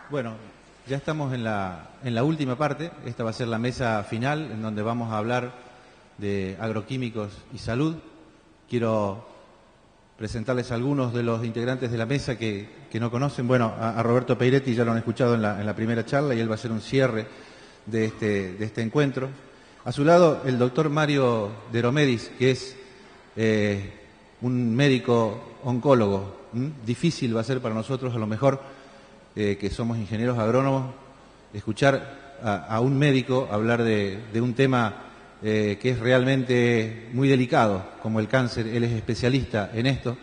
Bueno, ya estamos en la última parte. Esta va a ser la mesa final, en donde vamos a hablar de agroquímicos y salud. Quiero presentarles a algunos de los integrantes de la mesa que no conocen. Bueno, a Roberto Peiretti ya lo han escuchado en la primera charla y él va a hacer un cierre de este encuentro. A su lado, el doctor Mario de Romedis, que es un médico oncólogo. Difícil va a ser para nosotros, a lo mejor, que somos ingenieros agrónomos, escuchar a un médico hablar de un tema que es realmente muy delicado, como el cáncer. Él es especialista en esto,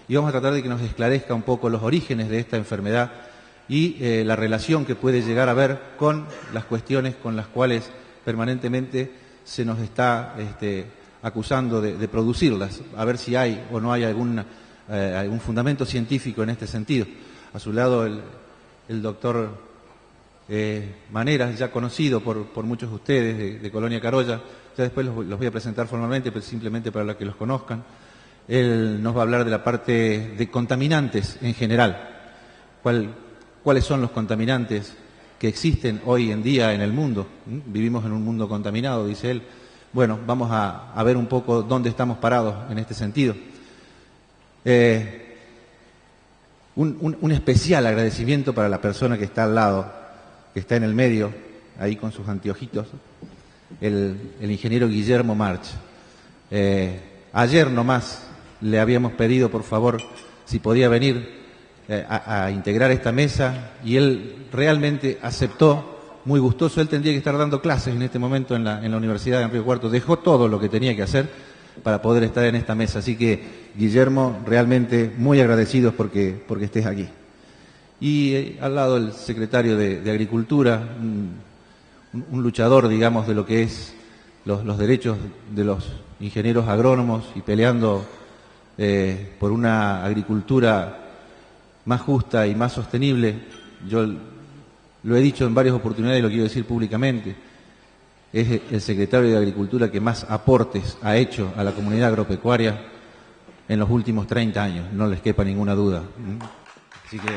y vamos a tratar de que nos esclarezca un poco los orígenes de esta enfermedad y la relación que puede llegar a haber con las cuestiones con las cuales permanentemente se nos está acusando de producirlas, a ver si hay o no hay algún fundamento científico en este sentido. A su lado el doctor Maneras, ya conocido por muchos de ustedes, de Colonia Carolla. Ya después los voy a presentar formalmente, pero simplemente para que los conozcan. Él nos va a hablar de la parte de contaminantes en general. ¿Cuáles son los contaminantes que existen hoy en día en el mundo? Vivimos en un mundo contaminado, dice él. Bueno, vamos a ver un poco dónde estamos parados en este sentido. Un especial agradecimiento para la persona que está al lado, que está en el medio, ahí con sus anteojitos, el ingeniero Guillermo March. Ayer nomás le habíamos pedido, por favor, si podía venir a integrar esta mesa, y él realmente aceptó, muy gustoso. Él tendría que estar dando clases en este momento en la Universidad de Río Cuarto. Dejó todo lo que tenía que hacer para poder estar en esta mesa. Así que, Guillermo, realmente muy agradecidos porque estés aquí. Y al lado el secretario de Agricultura, un luchador, digamos, de lo que es los derechos de los ingenieros agrónomos, y peleando por una agricultura más justa y más sostenible. Yo lo he dicho en varias oportunidades y lo quiero decir públicamente. Es el secretario de Agricultura que más aportes ha hecho a la comunidad agropecuaria en los últimos 30 años, no les quepa ninguna duda. Así que...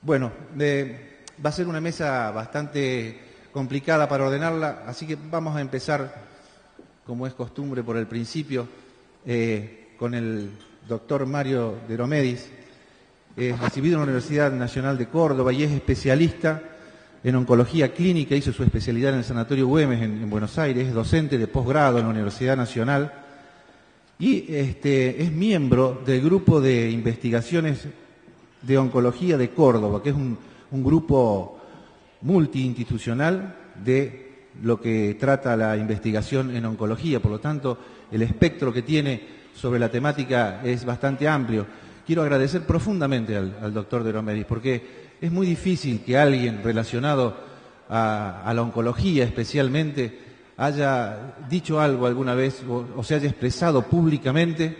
Bueno, va a ser una mesa bastante complicada para ordenarla, así que vamos a empezar, como es costumbre, por el principio, con el doctor Mario de Romedis. Es recibido en la Universidad Nacional de Córdoba y es especialista en oncología clínica. Hizo su especialidad en el Sanatorio Güemes en Buenos Aires. Es docente de posgrado en la Universidad Nacional y es miembro del grupo de investigaciones de oncología de Córdoba, que es un grupo multiinstitucional de lo que trata la investigación en oncología. Por lo tanto, el espectro que tiene sobre la temática es bastante amplio. Quiero agradecer profundamente al doctor de Romedis, porque es muy difícil que alguien relacionado a la oncología especialmente haya dicho algo alguna vez o se haya expresado públicamente,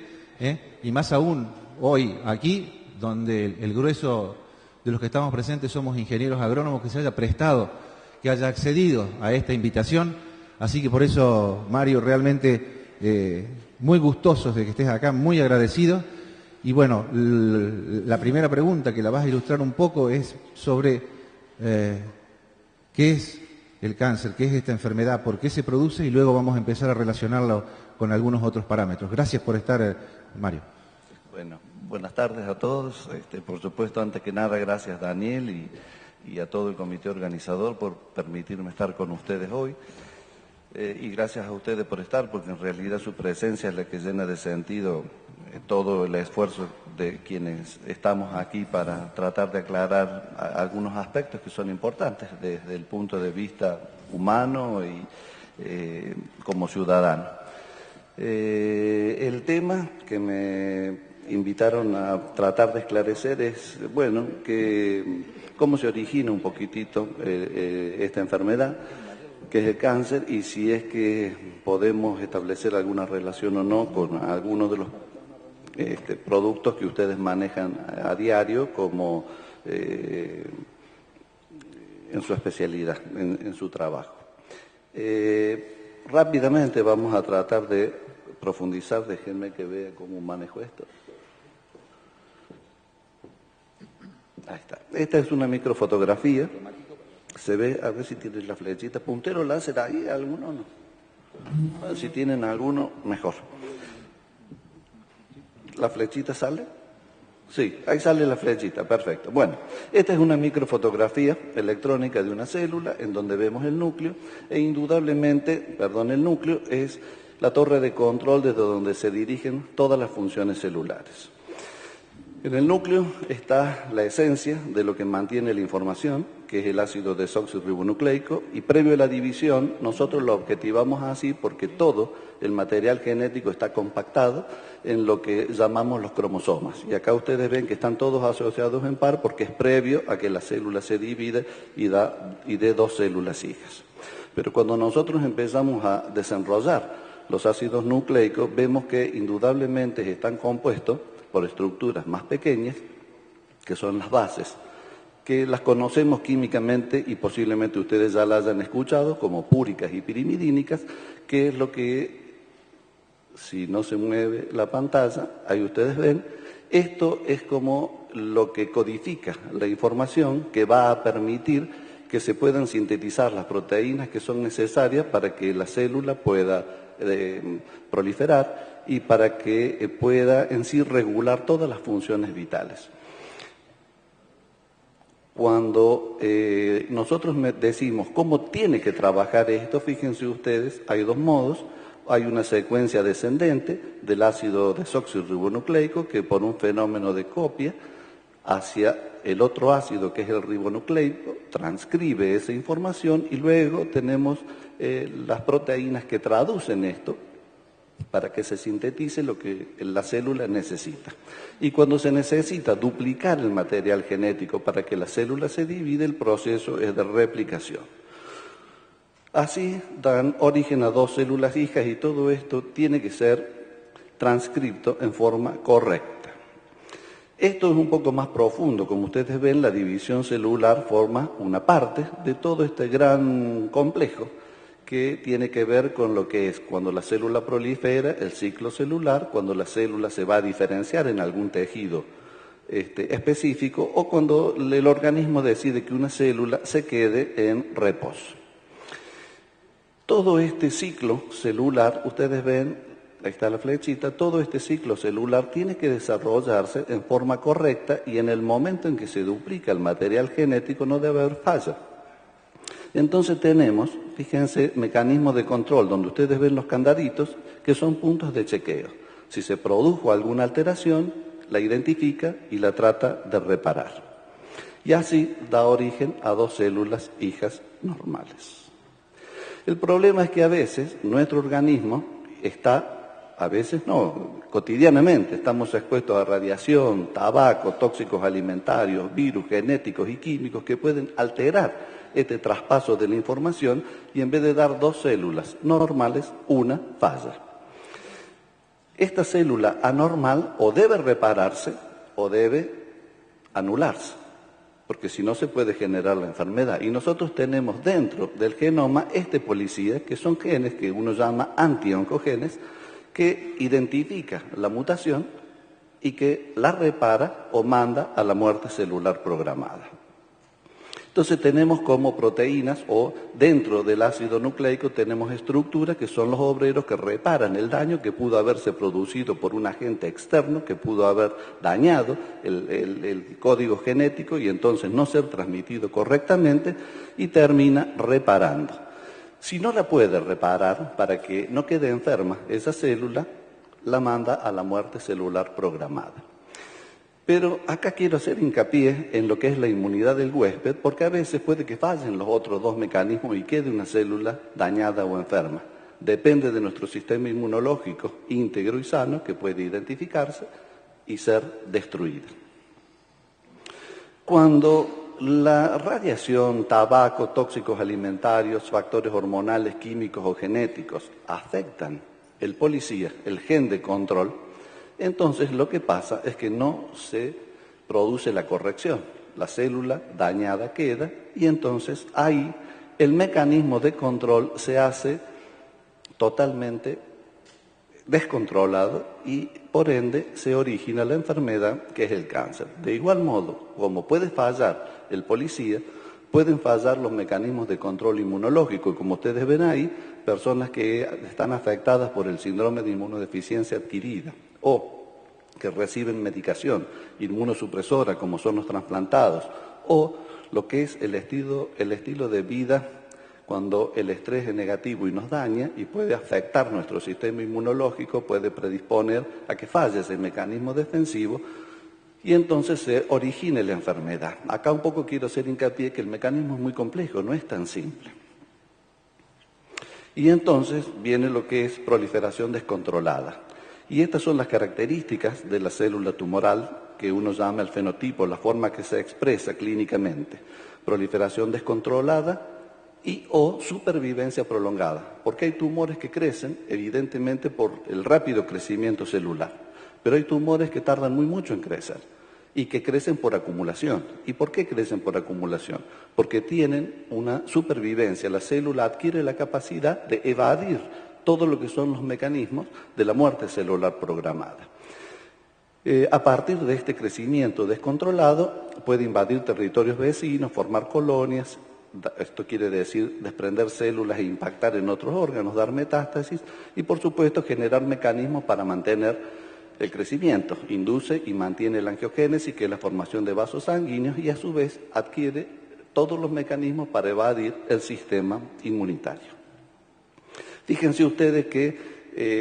y más aún hoy aquí, donde el grueso de los que estamos presentes somos ingenieros agrónomos, que se haya prestado, que haya accedido a esta invitación. Así que por eso, Mario, realmente muy gustosos de que estés acá, muy agradecidos. Y bueno, la primera pregunta, que la vas a ilustrar un poco, es sobre qué es el cáncer, qué es esta enfermedad, por qué se produce, y luego vamos a empezar a relacionarlo con algunos otros parámetros. Gracias por estar, Mario. Bueno, buenas tardes a todos. Por supuesto, antes que nada, gracias Daniel y a todo el comité organizador por permitirme estar con ustedes hoy. Y gracias a ustedes por estar, porque en realidad su presencia es la que llena de sentido todo el esfuerzo de quienes estamos aquí para tratar de aclarar algunos aspectos que son importantes desde el punto de vista humano y como ciudadano. El tema que me invitaron a tratar de esclarecer es, bueno, cómo se origina un poquitito esta enfermedad, que es el cáncer, y si es que podemos establecer alguna relación o no con algunos de los productos que ustedes manejan a diario como en su especialidad, en su trabajo. Rápidamente vamos a tratar de profundizar, déjenme que vea cómo manejo esto. Ahí está. Esta es una microfotografía. Se ve, a ver si tienen la flechita. ¿Puntero láser ahí? ¿Alguno no? A ver si tienen alguno, mejor. ¿La flechita sale? Sí, ahí sale la flechita, perfecto. Bueno, esta es una microfotografía electrónica de una célula en donde vemos el núcleo e indudablemente, el núcleo es la torre de control desde donde se dirigen todas las funciones celulares. En el núcleo está la esencia de lo que mantiene la información, que es el ácido desoxirribonucleico, y previo a la división nosotros lo objetivamos así porque todo el material genético está compactado en lo que llamamos los cromosomas. Y acá ustedes ven que están todos asociados en par porque es previo a que la célula se divide y dé dos células hijas. Pero cuando nosotros empezamos a desenrollar los ácidos nucleicos, vemos que indudablemente están compuestos por estructuras más pequeñas, que son las bases, que las conocemos químicamente y posiblemente ustedes ya las hayan escuchado, como púricas y pirimidínicas, que es lo que, si no se mueve la pantalla, ahí ustedes ven, esto es como lo que codifica la información que va a permitir que se puedan sintetizar las proteínas que son necesarias para que la célula pueda proliferar y para que pueda en sí regular todas las funciones vitales. Cuando nosotros decimos cómo tiene que trabajar esto, fíjense ustedes, hay dos modos. Hay una secuencia descendente del ácido desoxirribonucleico que por un fenómeno de copia hacia el otro ácido que es el ribonucleico, transcribe esa información y luego tenemos las proteínas que traducen esto para que se sintetice lo que la célula necesita. Y cuando se necesita duplicar el material genético para que la célula se divide, el proceso es de replicación. Así dan origen a dos células hijas y todo esto tiene que ser transcrito en forma correcta. Esto es un poco más profundo. Como ustedes ven, la división celular forma una parte de todo este gran complejo que tiene que ver con lo que es cuando la célula prolifera, el ciclo celular, cuando la célula se va a diferenciar en algún tejido específico o cuando el organismo decide que una célula se quede en reposo. Todo este ciclo celular, ustedes ven, ahí está la flechita, todo este ciclo celular tiene que desarrollarse en forma correcta y en el momento en que se duplica el material genético no debe haber falla. Entonces tenemos, fíjense, mecanismos de control donde ustedes ven los candaditos que son puntos de chequeo. Si se produjo alguna alteración, la identifica y la trata de reparar. Y así da origen a dos células hijas normales. El problema es que a veces nuestro organismo está, a veces no, cotidianamente estamos expuestos a radiación, tabaco, tóxicos alimentarios, virus genéticos y químicos que pueden alterar este traspaso de la información y en vez de dar dos células normales, una falla. Esta célula anormal o debe repararse o debe anularse, porque si no se puede generar la enfermedad. Y nosotros tenemos dentro del genoma policía, que son genes que uno llama antioncogenes, que identifica la mutación y que la repara o manda a la muerte celular programada. Entonces tenemos como proteínas o dentro del ácido nucleico tenemos estructuras que son los obreros que reparan el daño que pudo haberse producido por un agente externo que pudo haber dañado el código genético y entonces no ser transmitido correctamente y termina reparando. Si no la puede reparar para que no quede enferma esa célula, la manda a la muerte celular programada. Pero acá quiero hacer hincapié en lo que es la inmunidad del huésped, porque a veces puede que fallen los otros dos mecanismos y quede una célula dañada o enferma. Depende de nuestro sistema inmunológico íntegro y sano que puede identificarse y ser destruida. Cuando la radiación, tabaco, tóxicos alimentarios, factores hormonales, químicos o genéticos afectan el policía, el gen de control, entonces lo que pasa es que no se produce la corrección. La célula dañada queda y entonces ahí el mecanismo de control se hace totalmente descontrolado y por ende se origina la enfermedad que es el cáncer. De igual modo, como puede fallar el policía, pueden fallar los mecanismos de control inmunológico y como ustedes ven ahí, personas que están afectadas por el síndrome de inmunodeficiencia adquirida o que reciben medicación inmunosupresora como son los trasplantados o lo que es el estilo de vida cuando el estrés es negativo y nos daña y puede afectar nuestro sistema inmunológico, puede predisponer a que falle ese mecanismo defensivo y entonces se origine la enfermedad. Acá un poco quiero hacer hincapié que el mecanismo es muy complejo, no es tan simple. Y entonces viene lo que es proliferación descontrolada. Y estas son las características de la célula tumoral que uno llama el fenotipo, la forma que se expresa clínicamente. Proliferación descontrolada y o supervivencia prolongada, porque hay tumores que crecen evidentemente por el rápido crecimiento celular, pero hay tumores que tardan muy mucho en crecer y que crecen por acumulación. ¿Y por qué crecen por acumulación? Porque tienen una supervivencia, la célula adquiere la capacidad de evadir todo lo que son los mecanismos de la muerte celular programada. A partir de este crecimiento descontrolado puede invadir territorios vecinos, formar colonias. Esto quiere decir desprender células e impactar en otros órganos, dar metástasis y, por supuesto, generar mecanismos para mantener el crecimiento. Induce y mantiene la angiogénesis, que es la formación de vasos sanguíneos, y a su vez adquiere todos los mecanismos para evadir el sistema inmunitario. Fíjense ustedes que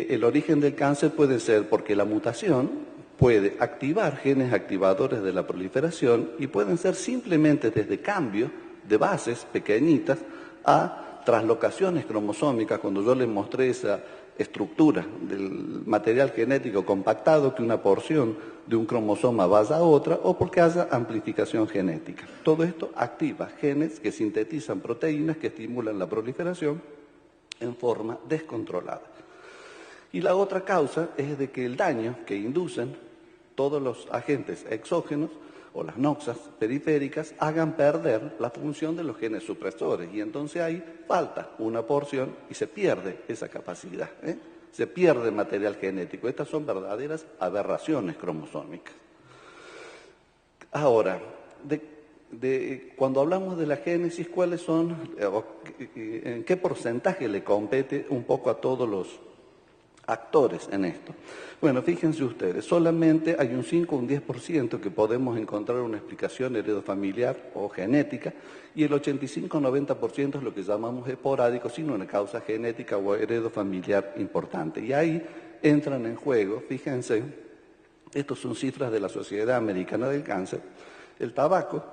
el origen del cáncer puede ser porque la mutación puede activar genes activadores de la proliferación y pueden ser simplemente desde cambios de bases pequeñitas a translocaciones cromosómicas, cuando yo les mostré esa estructura del material genético compactado, que una porción de un cromosoma vaya a otra, o porque haya amplificación genética. Todo esto activa genes que sintetizan proteínas que estimulan la proliferación en forma descontrolada. Y la otra causa es de que el daño que inducen todos los agentes exógenos o las noxas periféricas hagan perder la función de los genes supresores y entonces ahí falta una porción y se pierde esa capacidad, se pierde material genético. Estas son verdaderas aberraciones cromosómicas. Ahora, cuando hablamos de la génesis, ¿cuáles son, en qué porcentaje le compete un poco a todos los actores en esto? Bueno, fíjense ustedes, solamente hay un 5 o un 10% que podemos encontrar una explicación heredofamiliar o genética y el 85-90% es lo que llamamos esporádico, sin una causa genética o heredofamiliar importante. Y ahí entran en juego, fíjense, estas son cifras de la Sociedad Americana del Cáncer, el tabaco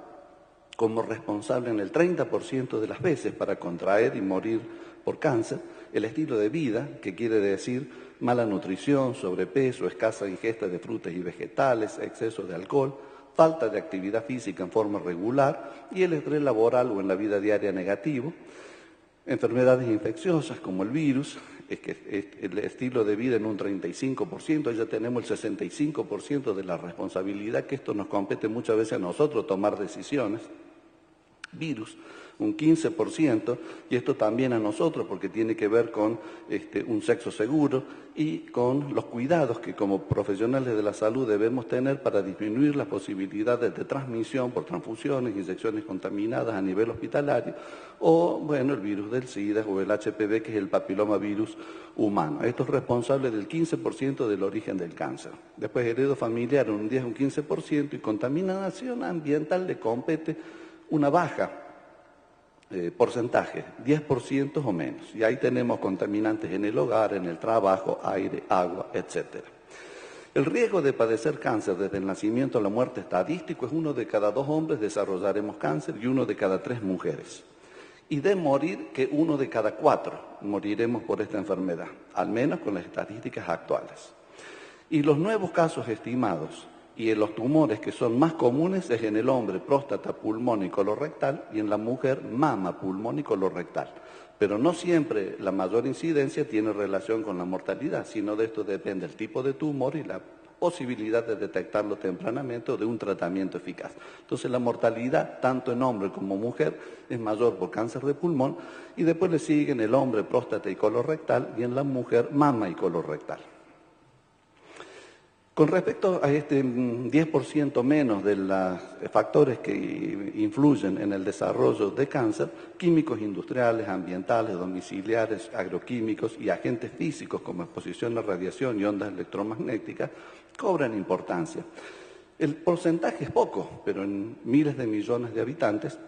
como responsable en el 30% de las veces para contraer y morir por cáncer, el estilo de vida, que quiere decir mala nutrición, sobrepeso, escasa ingesta de frutas y vegetales, exceso de alcohol, falta de actividad física en forma regular y el estrés laboral o en la vida diaria negativo, enfermedades infecciosas como el virus, es que el estilo de vida en un 35%, ya tenemos el 65% de la responsabilidad, que esto nos compete muchas veces a nosotros tomar decisiones, virus, un 15%, y esto también a nosotros porque tiene que ver con un sexo seguro y con los cuidados que como profesionales de la salud debemos tener para disminuir las posibilidades de transmisión por transfusiones, inyecciones contaminadas a nivel hospitalario, o bueno, el virus del SIDA o el HPV, que es el papilomavirus humano. Esto es responsable del 15% del origen del cáncer. Después heredofamiliar un 10 o un 15% y contaminación ambiental le compete una baja porcentaje, 10% o menos. Y ahí tenemos contaminantes en el hogar, en el trabajo, aire, agua, etc. El riesgo de padecer cáncer desde el nacimiento a la muerte estadístico es 1 de cada 2 hombres desarrollaremos cáncer y 1 de cada 3 mujeres. Y de morir que 1 de cada 4 moriremos por esta enfermedad, al menos con las estadísticas actuales. Y los nuevos casos estimados y en los tumores que son más comunes es en el hombre próstata, pulmón y colorectal y en la mujer mama, pulmón y colorectal. Pero no siempre la mayor incidencia tiene relación con la mortalidad, sino de esto depende el tipo de tumor y la posibilidad de detectarlo tempranamente o de un tratamiento eficaz. Entonces la mortalidad, tanto en hombre como mujer, es mayor por cáncer de pulmón y después le siguen el hombre próstata y colorectal y en la mujer mama y colorectal. Con respecto a este 10% menos de los factores que influyen en el desarrollo de cáncer, químicos industriales, ambientales, domiciliares, agroquímicos y agentes físicos como exposición a radiación y ondas electromagnéticas cobran importancia. El porcentaje es poco, pero en miles de millones de habitantes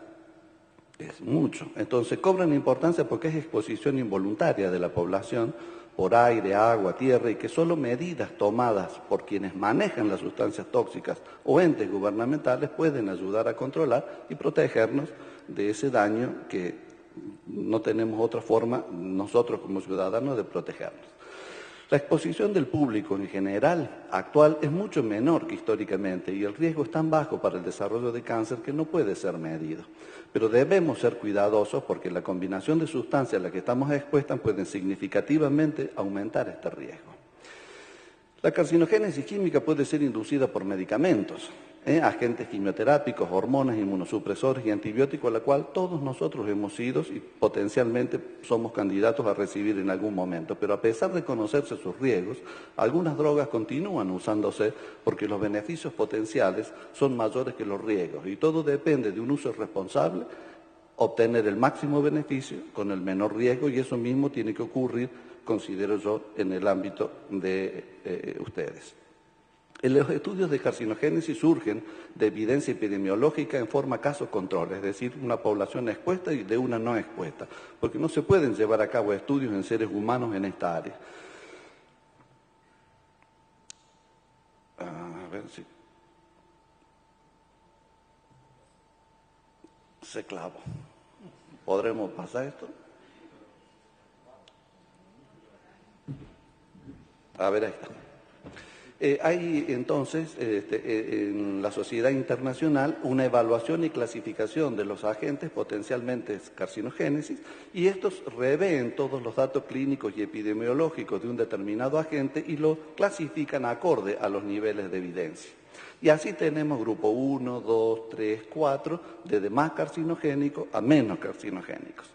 es mucho. Entonces cobran importancia porque es exposición involuntaria de la población por aire, agua, tierra, y que solo medidas tomadas por quienes manejan las sustancias tóxicas o entes gubernamentales pueden ayudar a controlar y protegernos de ese daño que no tenemos otra forma nosotros como ciudadanos de protegernos. La exposición del público en general actual es mucho menor que históricamente y el riesgo es tan bajo para el desarrollo de cáncer que no puede ser medido. Pero debemos ser cuidadosos porque la combinación de sustancias a las que estamos expuestas pueden significativamente aumentar este riesgo. La carcinogénesis química puede ser inducida por medicamentos, agentes quimioterápicos, hormonas, inmunosupresores y antibióticos, a la cual todos nosotros hemos sido y potencialmente somos candidatos a recibir en algún momento. Pero a pesar de conocerse sus riesgos, algunas drogas continúan usándose porque los beneficios potenciales son mayores que los riesgos y todo depende de un uso responsable, obtener el máximo beneficio con el menor riesgo y eso mismo tiene que ocurrir, considero yo, en el ámbito de ustedes. Los estudios de carcinogénesis surgen de evidencia epidemiológica en forma caso-control, es decir, una población expuesta y de una no expuesta, porque no se pueden llevar a cabo estudios en seres humanos en esta área. A ver si se clavó. ¿Podremos pasar esto? A ver, ahí está. Hay entonces en la sociedad internacional una evaluación y clasificación de los agentes potencialmente carcinogénesis y estos revén todos los datos clínicos y epidemiológicos de un determinado agente y lo clasifican acorde a los niveles de evidencia. Y así tenemos grupo 1, 2, 3, 4, desde más carcinogénicos a menos carcinogénicos.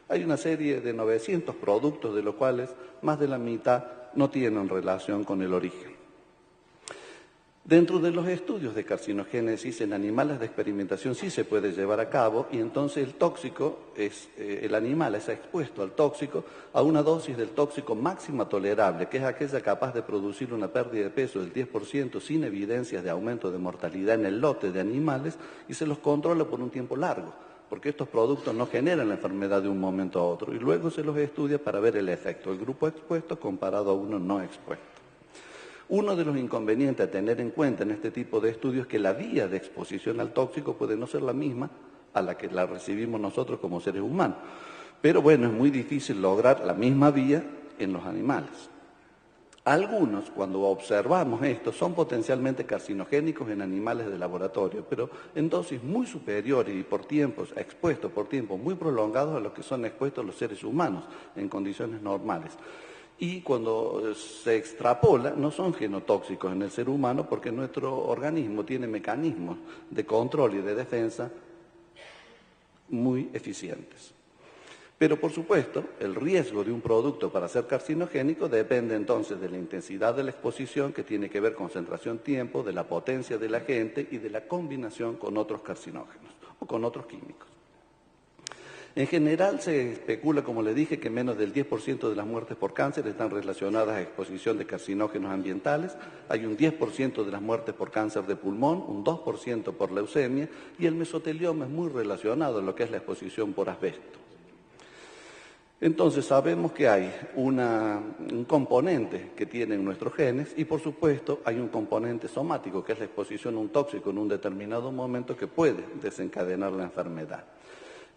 Hay una serie de 900 productos, de los cuales más de la mitad no tienen relación con el origen. Dentro de los estudios de carcinogénesis en animales de experimentación sí se puede llevar a cabo y entonces el tóxico, el animal es expuesto al tóxico a una dosis del tóxico máxima tolerable, que es aquella capaz de producir una pérdida de peso del 10% sin evidencias de aumento de mortalidad en el lote de animales y se los controla por un tiempo largo, porque estos productos no generan la enfermedad de un momento a otro y luego se los estudia para ver el efecto, el grupo expuesto comparado a uno no expuesto. Uno de los inconvenientes a tener en cuenta en este tipo de estudios es que la vía de exposición al tóxico puede no ser la misma a la que la recibimos nosotros como seres humanos. Pero bueno, es muy difícil lograr la misma vía en los animales. Algunos, cuando observamos esto, son potencialmente carcinogénicos en animales de laboratorio, pero en dosis muy superiores y por tiempos expuestos por tiempos muy prolongados a los que son expuestos los seres humanos en condiciones normales. Y cuando se extrapola, no son genotóxicos en el ser humano porque nuestro organismo tiene mecanismos de control y de defensa muy eficientes. Pero, por supuesto, el riesgo de un producto para ser carcinogénico depende entonces de la intensidad de la exposición, que tiene que ver con concentración-tiempo, de la potencia del agente y de la combinación con otros carcinógenos o con otros químicos. En general se especula, como le dije, que menos del 10% de las muertes por cáncer están relacionadas a exposición de carcinógenos ambientales, hay un 10% de las muertes por cáncer de pulmón, un 2% por leucemia y el mesotelioma es muy relacionado a lo que es la exposición por asbesto. Entonces sabemos que hay un componente que tienen nuestros genes y por supuesto hay un componente somático que es la exposición a un tóxico en un determinado momento que puede desencadenar la enfermedad.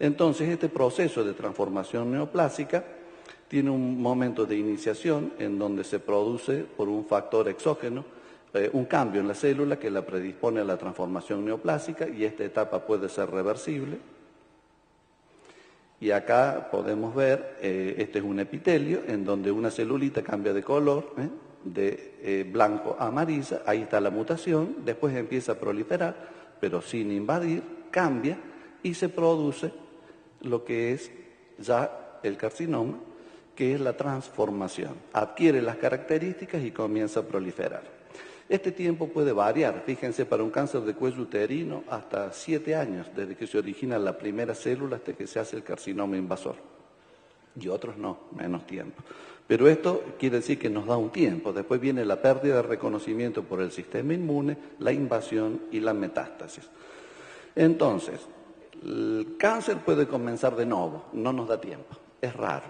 Entonces este proceso de transformación neoplásica tiene un momento de iniciación en donde se produce por un factor exógeno un cambio en la célula que la predispone a la transformación neoplásica y esta etapa puede ser reversible. Y acá podemos ver, este es un epitelio en donde una celulita cambia de color de blanco a amarilla, ahí está la mutación, después empieza a proliferar, pero sin invadir, cambia y se produce lo que es ya el carcinoma, que es la transformación. Adquiere las características y comienza a proliferar. Este tiempo puede variar, fíjense, para un cáncer de cuello uterino hasta 7 años, desde que se origina la primera célula hasta que se hace el carcinoma invasor. Y otros no, menos tiempo. Pero esto quiere decir que nos da un tiempo. Después viene la pérdida de reconocimiento por el sistema inmune, la invasión y la metástasis. Entonces, el cáncer puede comenzar de nuevo, no nos da tiempo, es raro.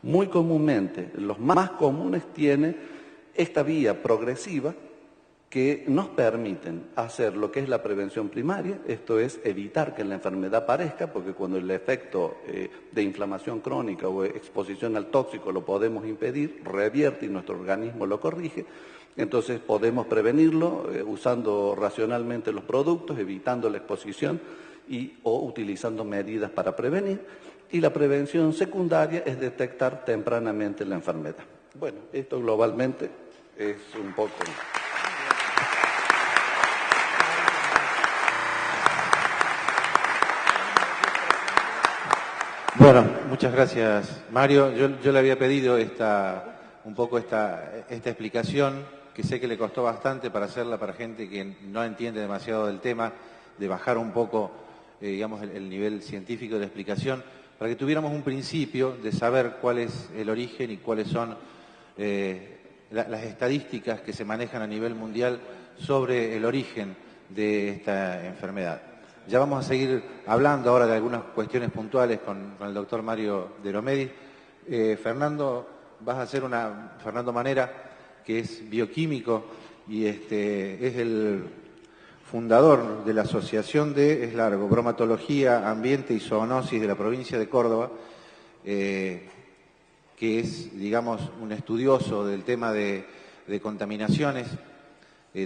Muy comúnmente, los más comunes tienen esta vía progresiva que nos permiten hacer lo que es la prevención primaria, esto es evitar que la enfermedad aparezca, porque cuando el efecto de inflamación crónica o exposición al tóxico lo podemos impedir, revierte y nuestro organismo lo corrige, entonces podemos prevenirlo usando racionalmente los productos, evitando la exposición o utilizando medidas para prevenir, y la prevención secundaria es detectar tempranamente la enfermedad. Bueno, esto globalmente es un poco... Bueno, muchas gracias, Mario. Yo le había pedido esta explicación, que sé que le costó bastante para hacerla para gente que no entiende demasiado del tema, de bajar un poco, digamos, el nivel científico de la explicación, para que tuviéramos un principio de saber cuál es el origen y cuáles son las estadísticas que se manejan a nivel mundial sobre el origen de esta enfermedad. Ya vamos a seguir hablando ahora de algunas cuestiones puntuales con el doctor Mario Deromedi. Fernando Manera, que es bioquímico y es el fundador de la Asociación de Bromatología, Ambiente y Zoonosis de la provincia de Córdoba, que es, digamos, un estudioso del tema de contaminaciones.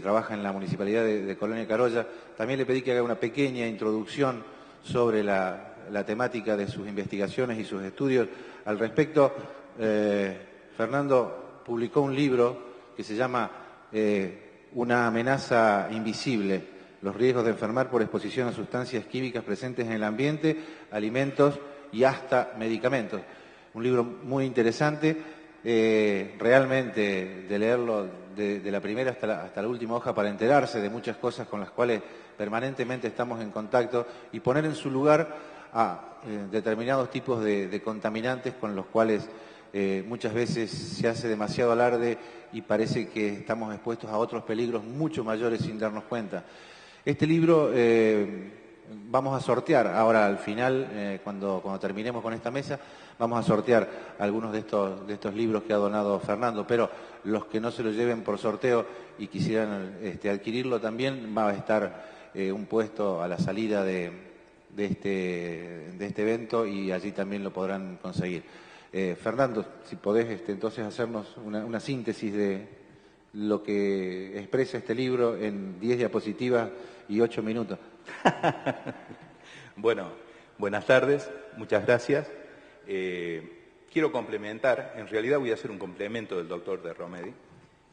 Trabaja en la Municipalidad de Colonia Carolla. También le pedí que haga una pequeña introducción sobre la temática de sus investigaciones y sus estudios. Al respecto, Fernando publicó un libro que se llama Una amenaza invisible, los riesgos de enfermar por exposición a sustancias químicas presentes en el ambiente, alimentos y hasta medicamentos. Un libro muy interesante, realmente de leerlo de la primera hasta la última hoja para enterarse de muchas cosas con las cuales permanentemente estamos en contacto y poner en su lugar a determinados tipos de contaminantes con los cuales muchas veces se hace demasiado alarde y parece que estamos expuestos a otros peligros mucho mayores sin darnos cuenta. Este libro vamos a sortear ahora al final, cuando terminemos con esta mesa, vamos a sortear algunos de estos libros que ha donado Fernando, pero los que no se lo lleven por sorteo y quisieran adquirirlo también, va a estar un puesto a la salida de este evento y allí también lo podrán conseguir. Fernando, si podés entonces hacernos una síntesis de lo que expresa este libro en 10 diapositivas y 8 minutos. Bueno, buenas tardes, muchas gracias. Quiero complementar, en realidad voy a hacer un complemento del doctor Deromedi,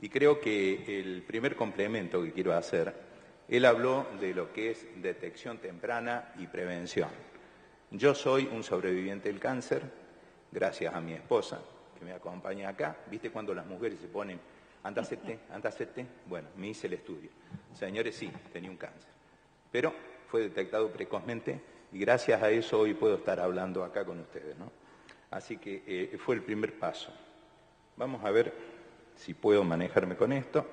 y creo que el primer complemento que quiero hacer, él habló de lo que es detección temprana y prevención. Yo soy un sobreviviente del cáncer, gracias a mi esposa, que me acompaña acá. ¿Viste cuando las mujeres se ponen, anda a hacer té? Bueno, me hice el estudio. Señores, sí, tenía un cáncer, pero fue detectado precozmente y gracias a eso hoy puedo estar hablando acá con ustedes, ¿no? Así que fue el primer paso. Vamos a ver si puedo manejarme con esto.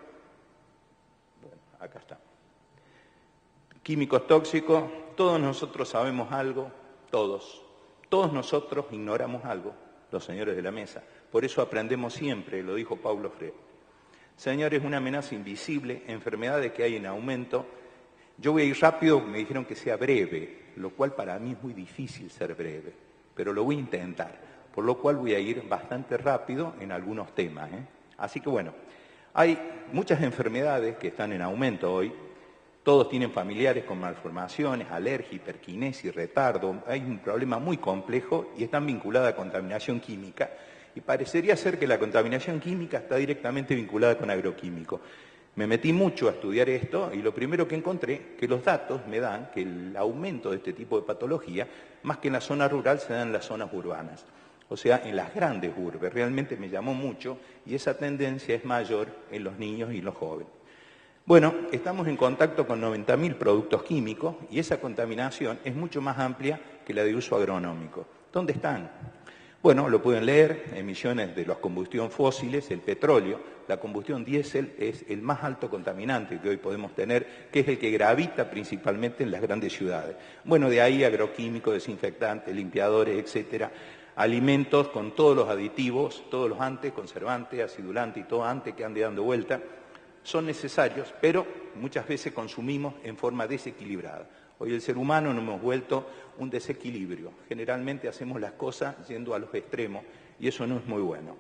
Bueno, acá está. Químicos tóxicos, todos nosotros sabemos algo, todos nosotros ignoramos algo, los señores de la mesa. Por eso aprendemos siempre, lo dijo Paulo Freire. Señores, una amenaza invisible, enfermedades que hay en aumento. Yo voy a ir rápido, me dijeron que sea breve, lo cual para mí es muy difícil ser breve, pero lo voy a intentar, por lo cual voy a ir bastante rápido en algunos temas. Así que bueno, hay muchas enfermedades que están en aumento hoy. Todos tienen familiares con malformaciones, alergia, hiperquinesis, retardo. Hay un problema muy complejo y están vinculadas a contaminación química. y parecería ser que la contaminación química está directamente vinculada con agroquímico. Me metí mucho a estudiar esto y lo primero que encontré, que los datos me dan que el aumento de este tipo de patología, más que en la zona rural, se da en las zonas urbanas. O sea, en las grandes urbes. Realmente me llamó mucho y esa tendencia es mayor en los niños y los jóvenes. Bueno, estamos en contacto con 90.000 productos químicos y esa contaminación es mucho más amplia que la de uso agronómico. ¿Dónde están? Bueno, lo pueden leer, emisiones de los combustión fósiles, el petróleo, la combustión diésel es el más alto contaminante que hoy podemos tener, que es el que gravita principalmente en las grandes ciudades. Bueno, de ahí agroquímicos, desinfectantes, limpiadores, etcétera, alimentos con todos los aditivos, todos los antes, conservantes, acidulantes y todo antes que ande dando vuelta, son necesarios, pero muchas veces consumimos en forma desequilibrada. Hoy el ser humano nos hemos vuelto un desequilibrio. Generalmente hacemos las cosas yendo a los extremos y eso no es muy bueno.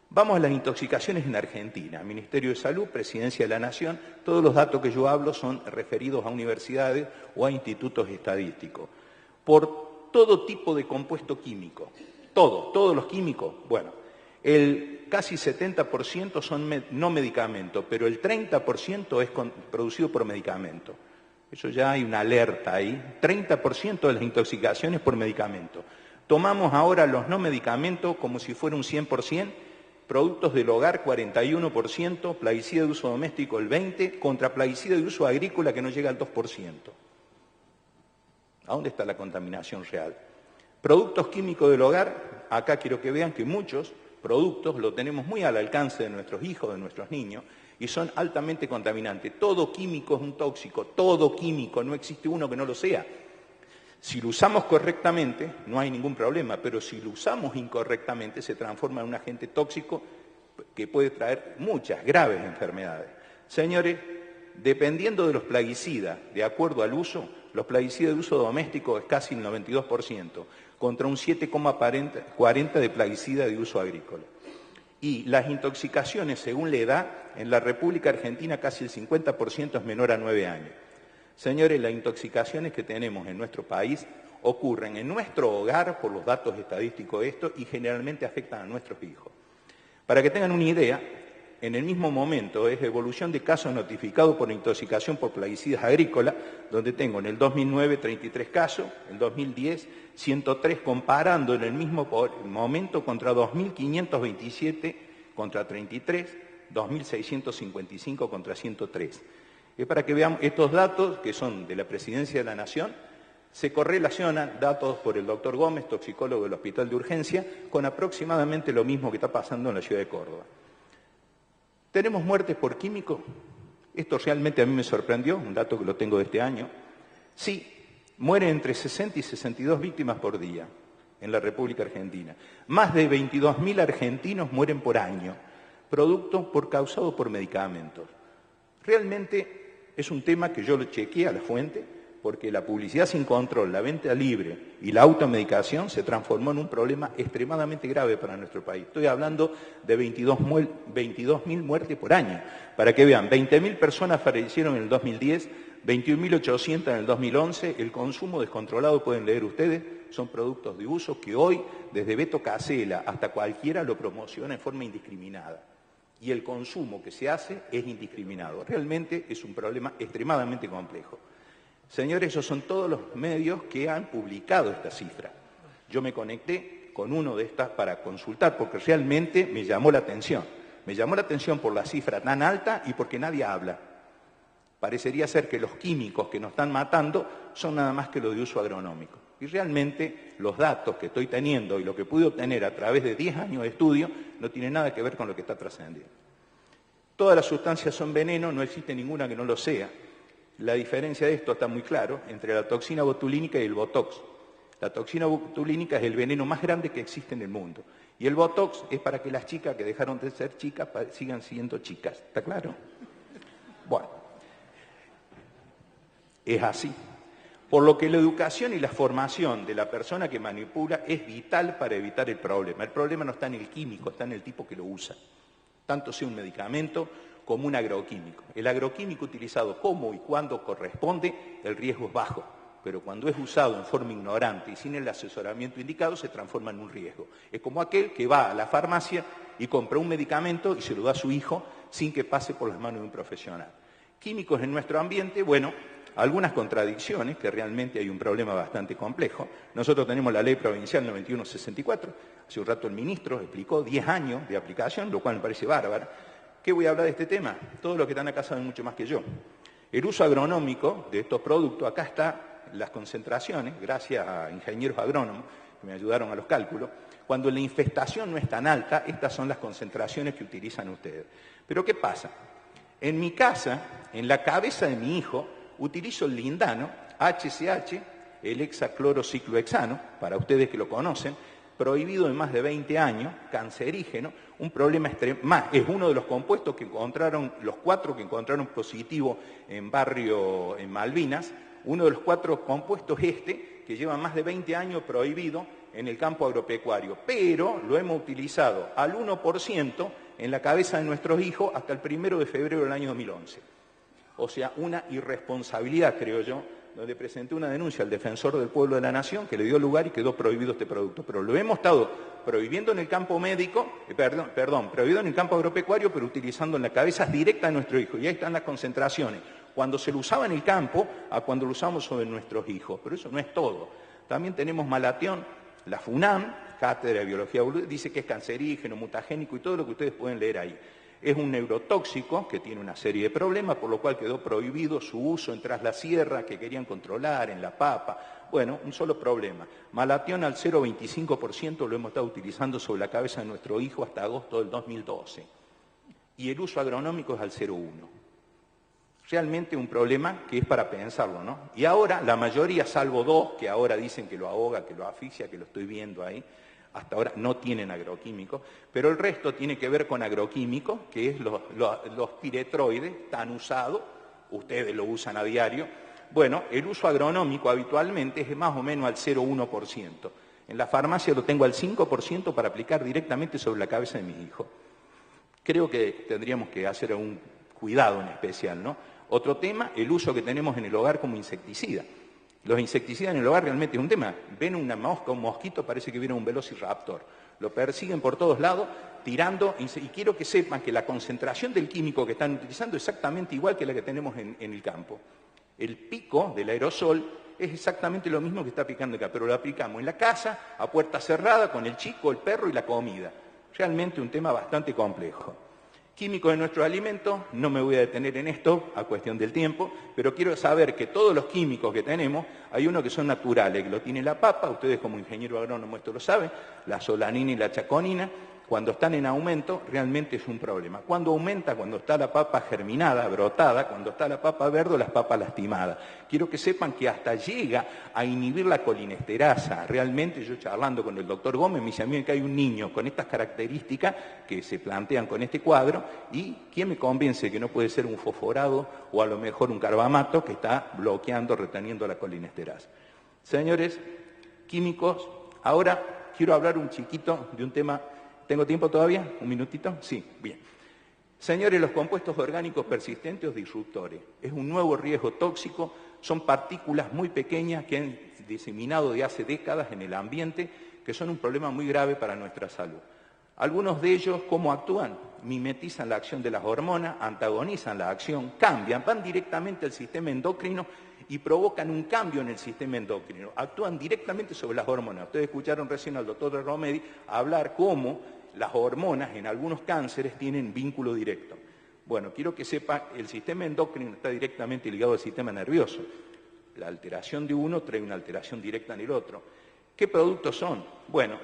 Vamos a las intoxicaciones en Argentina. Ministerio de Salud, Presidencia de la Nación, todos los datos que yo hablo son referidos a universidades o a institutos estadísticos. Por todo tipo de compuesto químico, todos los químicos, bueno, el casi 70% son no medicamentos, pero el 30% es producido por medicamentos. Eso ya hay una alerta ahí. 30% de las intoxicaciones por medicamentos. Tomamos ahora los no medicamentos como si fuera un 100%, productos del hogar 41%, plaguicida de uso doméstico el 20%, contra plaguicida de uso agrícola que no llega al 2%. ¿A dónde está la contaminación real? Productos químicos del hogar, acá quiero que vean que muchos productos lo tenemos muy al alcance de nuestros hijos, de nuestros niños, y son altamente contaminantes. Todo químico es un tóxico, todo químico, no existe uno que no lo sea. Si lo usamos correctamente, no hay ningún problema, pero si lo usamos incorrectamente, se transforma en un agente tóxico que puede traer muchas graves enfermedades. Señores, dependiendo de los plaguicidas, de acuerdo al uso, los plaguicidas de uso doméstico es casi el 92%, contra un 7,40% de plaguicida de uso agrícola. Y las intoxicaciones, según la edad, en la República Argentina casi el 50% es menor a 9 años. Señores, las intoxicaciones que tenemos en nuestro país ocurren en nuestro hogar, por los datos estadísticos de esto, y generalmente afectan a nuestros hijos. Para que tengan una idea, en el mismo momento es evolución de casos notificados por intoxicación por plaguicidas agrícolas, donde tengo en el 2009 33 casos, en el 2010 103, comparando en el mismo momento contra 2.527 contra 33, 2.655 contra 103. Es para que veamos estos datos, que son de la Presidencia de la Nación, se correlacionan datos por el doctor Gómez, toxicólogo del Hospital de Urgencia, con aproximadamente lo mismo que está pasando en la ciudad de Córdoba. ¿Tenemos muertes por químico? Esto realmente a mí me sorprendió, un dato que lo tengo de este año. Sí, mueren entre 60 y 62 víctimas por día en la República Argentina. Más de 22.000 argentinos mueren por año, producto causado por medicamentos. Realmente es un tema que yo lo chequeé a la fuente, porque la publicidad sin control, la venta libre y la automedicación se transformó en un problema extremadamente grave para nuestro país. Estoy hablando de 22.000 muertes por año. Para que vean, 20.000 personas fallecieron en el 2010, 21.800 en el 2011, el consumo descontrolado, pueden leer ustedes, son productos de uso que hoy, desde Beto Casella hasta cualquiera, lo promociona en forma indiscriminada. Y el consumo que se hace es indiscriminado. Realmente es un problema extremadamente complejo. Señores, esos son todos los medios que han publicado esta cifra. Yo me conecté con uno de estas para consultar porque realmente me llamó la atención. Me llamó la atención por la cifra tan alta y porque nadie habla. Parecería ser que los químicos que nos están matando son nada más que los de uso agronómico. Y realmente los datos que estoy teniendo y lo que pude obtener a través de 10 años de estudio no tiene nada que ver con lo que está trascendiendo. Todas las sustancias son veneno, no existe ninguna que no lo sea. La diferencia de esto está muy claro entre la toxina botulínica y el botox. La toxina botulínica es el veneno más grande que existe en el mundo. Y el botox es para que las chicas que dejaron de ser chicas sigan siendo chicas. ¿Está claro? Bueno, es así. Por lo que la educación y la formación de la persona que manipula es vital para evitar el problema. El problema no está en el químico, está en el tipo que lo usa. Tanto sea un medicamento como un agroquímico. El agroquímico utilizado como y cuando corresponde, el riesgo es bajo, pero cuando es usado en forma ignorante y sin el asesoramiento indicado se transforma en un riesgo. Es como aquel que va a la farmacia y compra un medicamento y se lo da a su hijo sin que pase por las manos de un profesional. Químicos en nuestro ambiente, bueno, algunas contradicciones, que realmente hay un problema bastante complejo. Nosotros tenemos la Ley Provincial 9164, hace un rato el ministro explicó 10 años de aplicación, lo cual me parece bárbaro. ¿Qué voy a hablar de este tema? Todos los que están acá saben mucho más que yo. El uso agronómico de estos productos, acá están las concentraciones, gracias a ingenieros agrónomos que me ayudaron a los cálculos. Cuando la infestación no es tan alta, estas son las concentraciones que utilizan ustedes. Pero ¿qué pasa? En mi casa, en la cabeza de mi hijo, utilizo el lindano, HCH, el hexaclorociclohexano, para ustedes que lo conocen, prohibido en más de 20 años, cancerígeno, un problema extremo, más, es uno de los compuestos que encontraron, los 4 que encontraron positivo en Malvinas, uno de los 4 compuestos que lleva más de 20 años prohibido en el campo agropecuario, pero lo hemos utilizado al 1% en la cabeza de nuestros hijos hasta el 1 de febrero del año 2011. O sea, una irresponsabilidad, creo yo, donde presenté una denuncia al defensor del pueblo de la nación que le dio lugar y quedó prohibido este producto. Pero lo hemos estado prohibiendo en el campo médico, prohibido en el campo agropecuario, pero utilizando en la cabeza directa de nuestro hijo. Y ahí están las concentraciones, cuando se lo usaba en el campo a cuando lo usamos sobre nuestros hijos. Pero eso no es todo. También tenemos malatión, la FUNAM, Cátedra de Biología, dice que es cancerígeno, mutagénico y todo lo que ustedes pueden leer ahí. Es un neurotóxico que tiene una serie de problemas, por lo cual quedó prohibido su uso en Tras la Sierra, que querían controlar, en La Papa. Bueno, un solo problema. Malatión al 0,25% lo hemos estado utilizando sobre la cabeza de nuestro hijo hasta agosto del 2012. Y el uso agronómico es al 0,1%. Realmente un problema que es para pensarlo, ¿no? Y ahora la mayoría, salvo 2, que ahora dicen que lo ahoga, que lo asfixia, que lo estoy viendo ahí, hasta ahora no tienen agroquímicos, pero el resto tiene que ver con agroquímicos, que es los piretroides, tan usados, ustedes lo usan a diario. Bueno, el uso agronómico habitualmente es más o menos al 0,1%. En la farmacia lo tengo al 5% para aplicar directamente sobre la cabeza de mis hijos. Creo que tendríamos que hacer un cuidado en especial, ¿no? Otro tema, el uso que tenemos en el hogar como insecticida. Los insecticidas en el hogar realmente es un tema. Ven una mosca, un mosquito, parece que viene un velociraptor. Lo persiguen por todos lados, tirando, y quiero que sepan que la concentración del químico que están utilizando es exactamente igual que la que tenemos en el campo. El pico del aerosol es exactamente lo mismo que está aplicando acá, pero lo aplicamos en la casa, a puerta cerrada, con el chico, el perro y la comida. Realmente un tema bastante complejo. Químicos de nuestros alimentos, no me voy a detener en esto, a cuestión del tiempo, pero quiero saber que todos los químicos que tenemos, hay unos que son naturales, que lo tiene la papa, ustedes como ingeniero agrónomo esto lo saben, la solanina y la chaconina, cuando están en aumento realmente es un problema. Cuando aumenta, cuando está la papa germinada, brotada, cuando está la papa verde o las papas lastimadas. Quiero que sepan que hasta llega a inhibir la colinesterasa. Realmente yo charlando con el doctor Gómez me dice a mí que hay un niño con estas características que se plantean con este cuadro y ¿quién me convence que no puede ser un fosforado o a lo mejor un carbamato que está bloqueando, reteniendo la colinesterasa? Señores químicos, ahora quiero hablar un chiquito de un tema. ¿Tengo tiempo todavía? ¿Un minutito? Sí, bien. Señores, los compuestos orgánicos persistentes o disruptores. Es un nuevo riesgo tóxico, son partículas muy pequeñas que han diseminado de hace décadas en el ambiente, que son un problema muy grave para nuestra salud. Algunos de ellos, ¿cómo actúan? Mimetizan la acción de las hormonas, antagonizan la acción, cambian, van directamente al sistema endocrino y provocan un cambio en el sistema endocrino. Actúan directamente sobre las hormonas. Ustedes escucharon recién al doctor Romedi hablar cómo las hormonas en algunos cánceres tienen vínculo directo. Bueno, quiero que sepa, el sistema endocrino está directamente ligado al sistema nervioso. La alteración de uno trae una alteración directa en el otro. ¿Qué productos son? Bueno,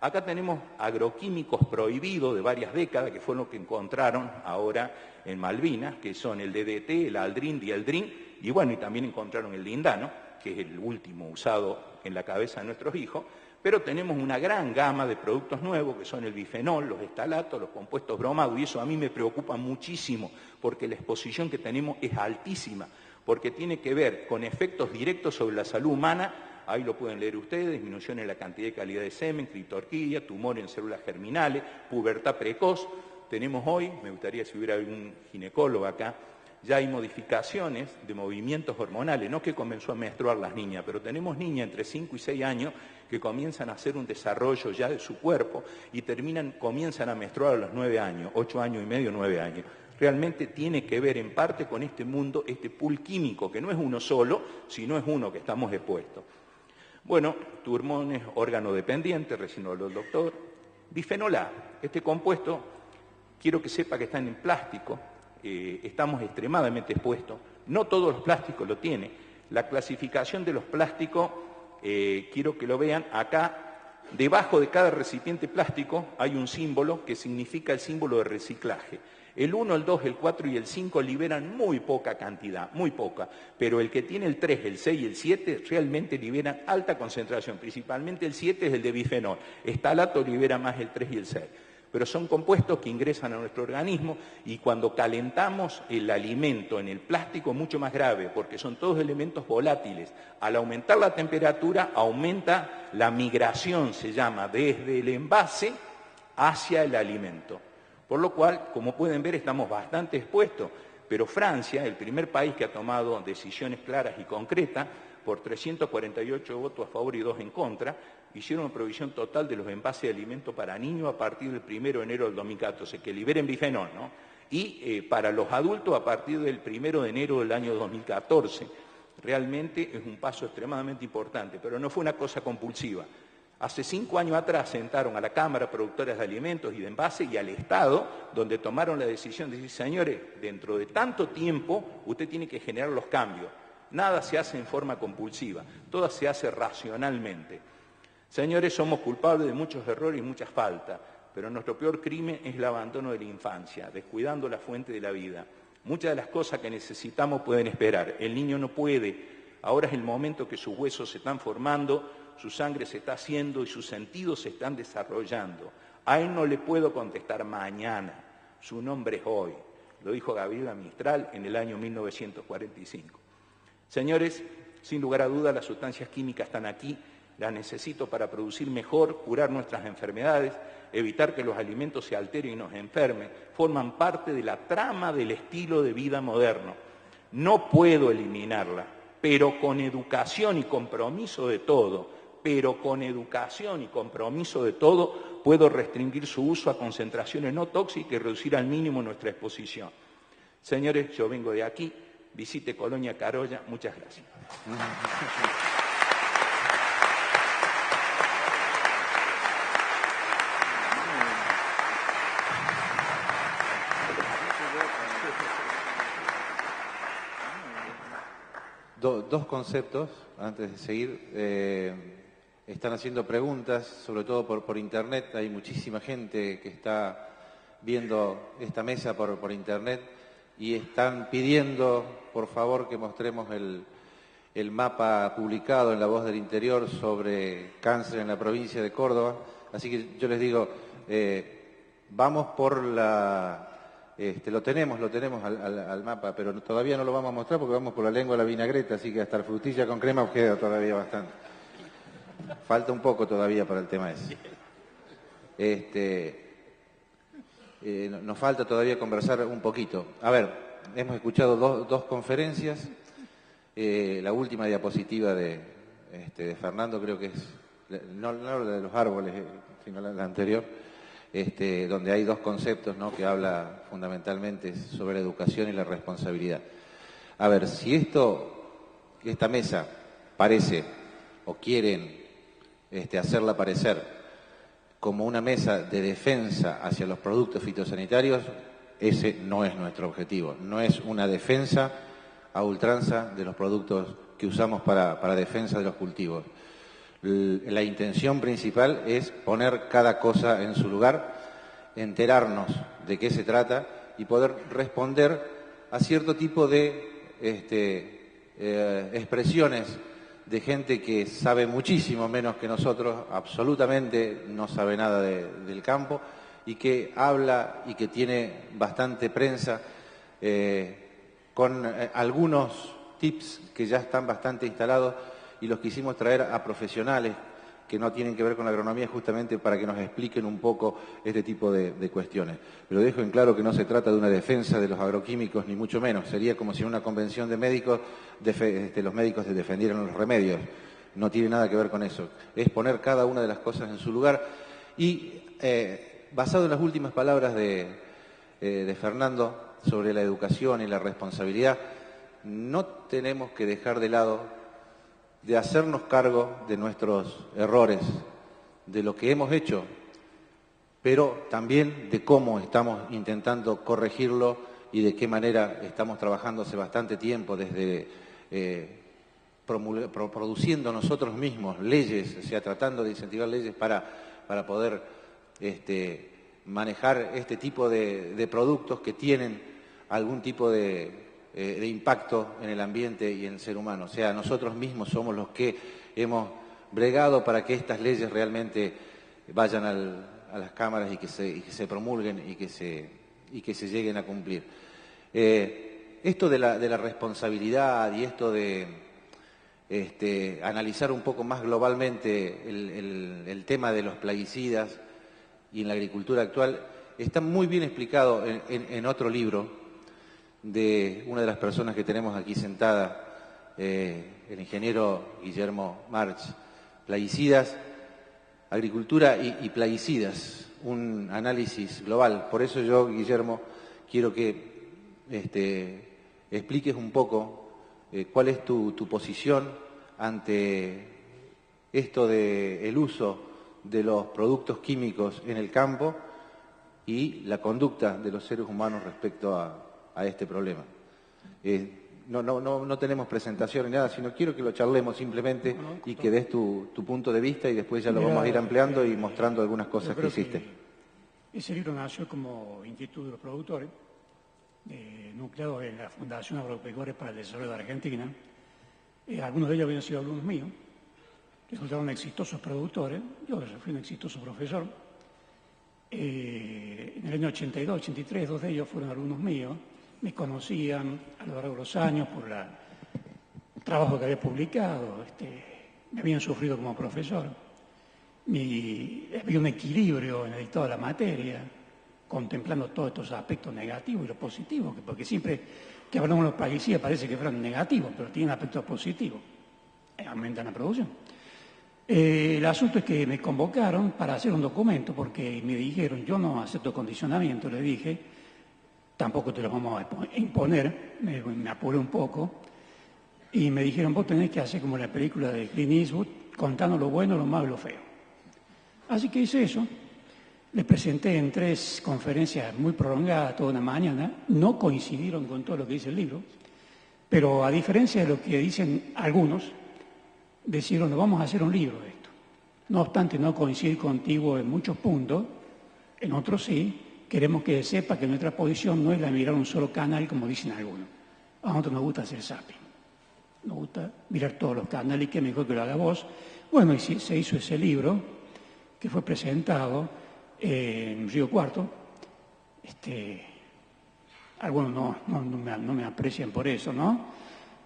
acá tenemos agroquímicos prohibidos de varias décadas, que fueron los que encontraron ahora en Malvinas, que son el DDT, el aldrin, dieldrin, y bueno, y también encontraron el lindano, que es el último usado en la cabeza de nuestros hijos, pero tenemos una gran gama de productos nuevos, que son el bifenol, los estalatos, los compuestos bromados, y eso a mí me preocupa muchísimo, porque la exposición que tenemos es altísima, porque tiene que ver con efectos directos sobre la salud humana. Ahí lo pueden leer ustedes: disminución en la cantidad y calidad de semen, criptorquía, tumor en células germinales, pubertad precoz. Tenemos hoy, me gustaría si hubiera algún ginecólogo acá, Ya hay modificaciones de movimientos hormonales, no que comenzó a menstruar las niñas, pero tenemos niñas entre 5 y 6 años que comienzan a hacer un desarrollo ya de su cuerpo y comienzan a menstruar a los 9 años, 8 años y medio, 9 años. Realmente tiene que ver en parte con este mundo, este pool químico, que no es uno solo, sino es uno que estamos expuestos. Bueno, tu hormona es órgano dependiente, recién lo habló el doctor. Bifenol A, este compuesto, quiero que sepa que está en plástico, estamos extremadamente expuestos, no todos los plásticos lo tienen. La clasificación de los plásticos, quiero que lo vean, acá debajo de cada recipiente plástico hay un símbolo que significa el símbolo de reciclaje. El 1, el 2, el 4 y el 5 liberan muy poca cantidad, muy poca, pero el que tiene el 3, el 6 y el 7 realmente liberan alta concentración, principalmente el 7 es el de bifenol, estalato libera más el 3 y el 6. Pero son compuestos que ingresan a nuestro organismo y cuando calentamos el alimento en el plástico es mucho más grave porque son todos elementos volátiles. Al aumentar la temperatura aumenta la migración, se llama, desde el envase hacia el alimento. Por lo cual, como pueden ver, estamos bastante expuestos. Pero Francia, el primer país que ha tomado decisiones claras y concretas, por 348 votos a favor y 2 en contra, hicieron una provisión total de los envases de alimentos para niños a partir del 1 de enero del 2014, que liberen bifenol, ¿no? Y para los adultos a partir del 1 de enero del año 2014. Realmente es un paso extremadamente importante, pero no fue una cosa compulsiva. Hace 5 años atrás sentaron a la Cámara Productoras de Alimentos y de Envase y al Estado, donde tomaron la decisión de decir, señores, dentro de tanto tiempo usted tiene que generar los cambios. Nada se hace en forma compulsiva, todo se hace racionalmente. Señores, somos culpables de muchos errores y muchas faltas, pero nuestro peor crimen es el abandono de la infancia, descuidando la fuente de la vida. Muchas de las cosas que necesitamos pueden esperar. El niño no puede. Ahora es el momento que sus huesos se están formando, su sangre se está haciendo y sus sentidos se están desarrollando. A él no le puedo contestar mañana, su nombre es hoy. Lo dijo Gabriela Mistral en el año 1945. Señores, sin lugar a dudas las sustancias químicas están aquí, las necesito para producir mejor, curar nuestras enfermedades, evitar que los alimentos se alteren y nos enfermen, forman parte de la trama del estilo de vida moderno. No puedo eliminarla, pero con educación y compromiso de todo, puedo restringir su uso a concentraciones no tóxicas y reducir al mínimo nuestra exposición. Señores, yo vengo de aquí, visite Colonia Carolla, muchas gracias. Dos conceptos, antes de seguir. Están haciendo preguntas, sobre todo por internet. Hay muchísima gente que está viendo esta mesa por internet y están pidiendo, por favor, que mostremos el mapa publicado en La Voz del Interior sobre cáncer en la provincia de Córdoba. Así que yo les digo, vamos por la... lo tenemos al mapa, pero todavía no lo vamos a mostrar porque vamos por la lengua de la vinagreta, así que hasta la frutilla con crema queda todavía bastante. Falta un poco todavía para el tema ese. Nos falta todavía conversar un poquito. A ver, hemos escuchado dos conferencias. La última diapositiva de Fernando creo que es, no la de los árboles, sino la anterior, donde hay dos conceptos, ¿no?, que habla fundamentalmente sobre la educación y la responsabilidad. A ver, si esta mesa parece o quieren hacerla parecer como una mesa de defensa hacia los productos fitosanitarios, ese no es nuestro objetivo. No es una defensa a ultranza de los productos que usamos para defensa de los cultivos. La intención principal es poner cada cosa en su lugar, enterarnos de qué se trata y poder responder a cierto tipo de expresiones de gente que sabe muchísimo menos que nosotros, absolutamente no sabe nada del campo, y que habla y que tiene bastante prensa con algunos tips que ya están bastante instalados y los quisimos traer a profesionales que no tienen que ver con la agronomía, justamente para que nos expliquen un poco este tipo de cuestiones. Pero dejo en claro que no se trata de una defensa de los agroquímicos, ni mucho menos. Sería como si en una convención de médicos los médicos defendieran los remedios. No tiene nada que ver con eso. Es poner cada una de las cosas en su lugar. Y basado en las últimas palabras de Fernando sobre la educación y la responsabilidad, no tenemos que dejar de lado de hacernos cargo de nuestros errores, de lo que hemos hecho, pero también de cómo estamos intentando corregirlo y de qué manera estamos trabajando hace bastante tiempo desde produciendo nosotros mismos leyes, o sea, tratando de incentivar leyes para poder manejar este tipo de productos que tienen algún tipo de impacto en el ambiente y en el ser humano. O sea, nosotros mismos somos los que hemos bregado para que estas leyes realmente vayan a las cámaras y que se promulguen y que se lleguen a cumplir. Esto de la responsabilidad y esto de analizar un poco más globalmente el tema de los plaguicidas y en la agricultura actual está muy bien explicado en otro libro de una de las personas que tenemos aquí sentada, el ingeniero Guillermo March, Plaguicidas, Agricultura y Plaguicidas, un análisis global. Por eso yo, Guillermo, quiero que expliques un poco cuál es tu posición ante esto del uso de los productos químicos en el campo y la conducta de los seres humanos respecto a este problema. No tenemos presentación ni nada, sino quiero que lo charlemos simplemente y que des tu punto de vista y después ya lo vamos a ir ampliando y mostrando algunas cosas que hiciste. Ese libro nació como Instituto de los Productores, nucleado en la Fundación Agropecuaria para el Desarrollo de Argentina. Algunos de ellos habían sido alumnos míos, resultaron exitosos productores, yo fui un exitoso profesor. En el año 82, 83, dos de ellos fueron alumnos míos. Me conocían a lo largo de los años por el trabajo que había publicado, me habían sufrido como profesor. Había un equilibrio en el dictado de la materia, contemplando todos estos aspectos negativos y los positivos, porque siempre que hablamos de los plaguicidas parece que fueran negativos, pero tienen aspectos positivos, aumentan la producción. El asunto es que me convocaron para hacer un documento, porque me dijeron, yo no acepto condicionamiento, le dije, tampoco te lo vamos a imponer, me apuré un poco, y me dijeron, vos tenés que hacer como la película de Clint Eastwood, contando lo bueno, lo malo y lo feo. Así que hice eso, le presenté en 3 conferencias muy prolongadas, toda una mañana, no coincidieron con todo lo que dice el libro, pero a diferencia de lo que dicen algunos, decidieron, vamos a hacer un libro de esto. No obstante, no coincidir contigo en muchos puntos, en otros sí. Queremos que sepa que nuestra posición no es la de mirar un solo canal, como dicen algunos. A nosotros nos gusta hacer zapping. Nos gusta mirar todos los canales y que mejor que lo haga vos. Bueno, y se hizo ese libro que fue presentado en Río Cuarto. Algunos no me aprecian por eso, ¿no?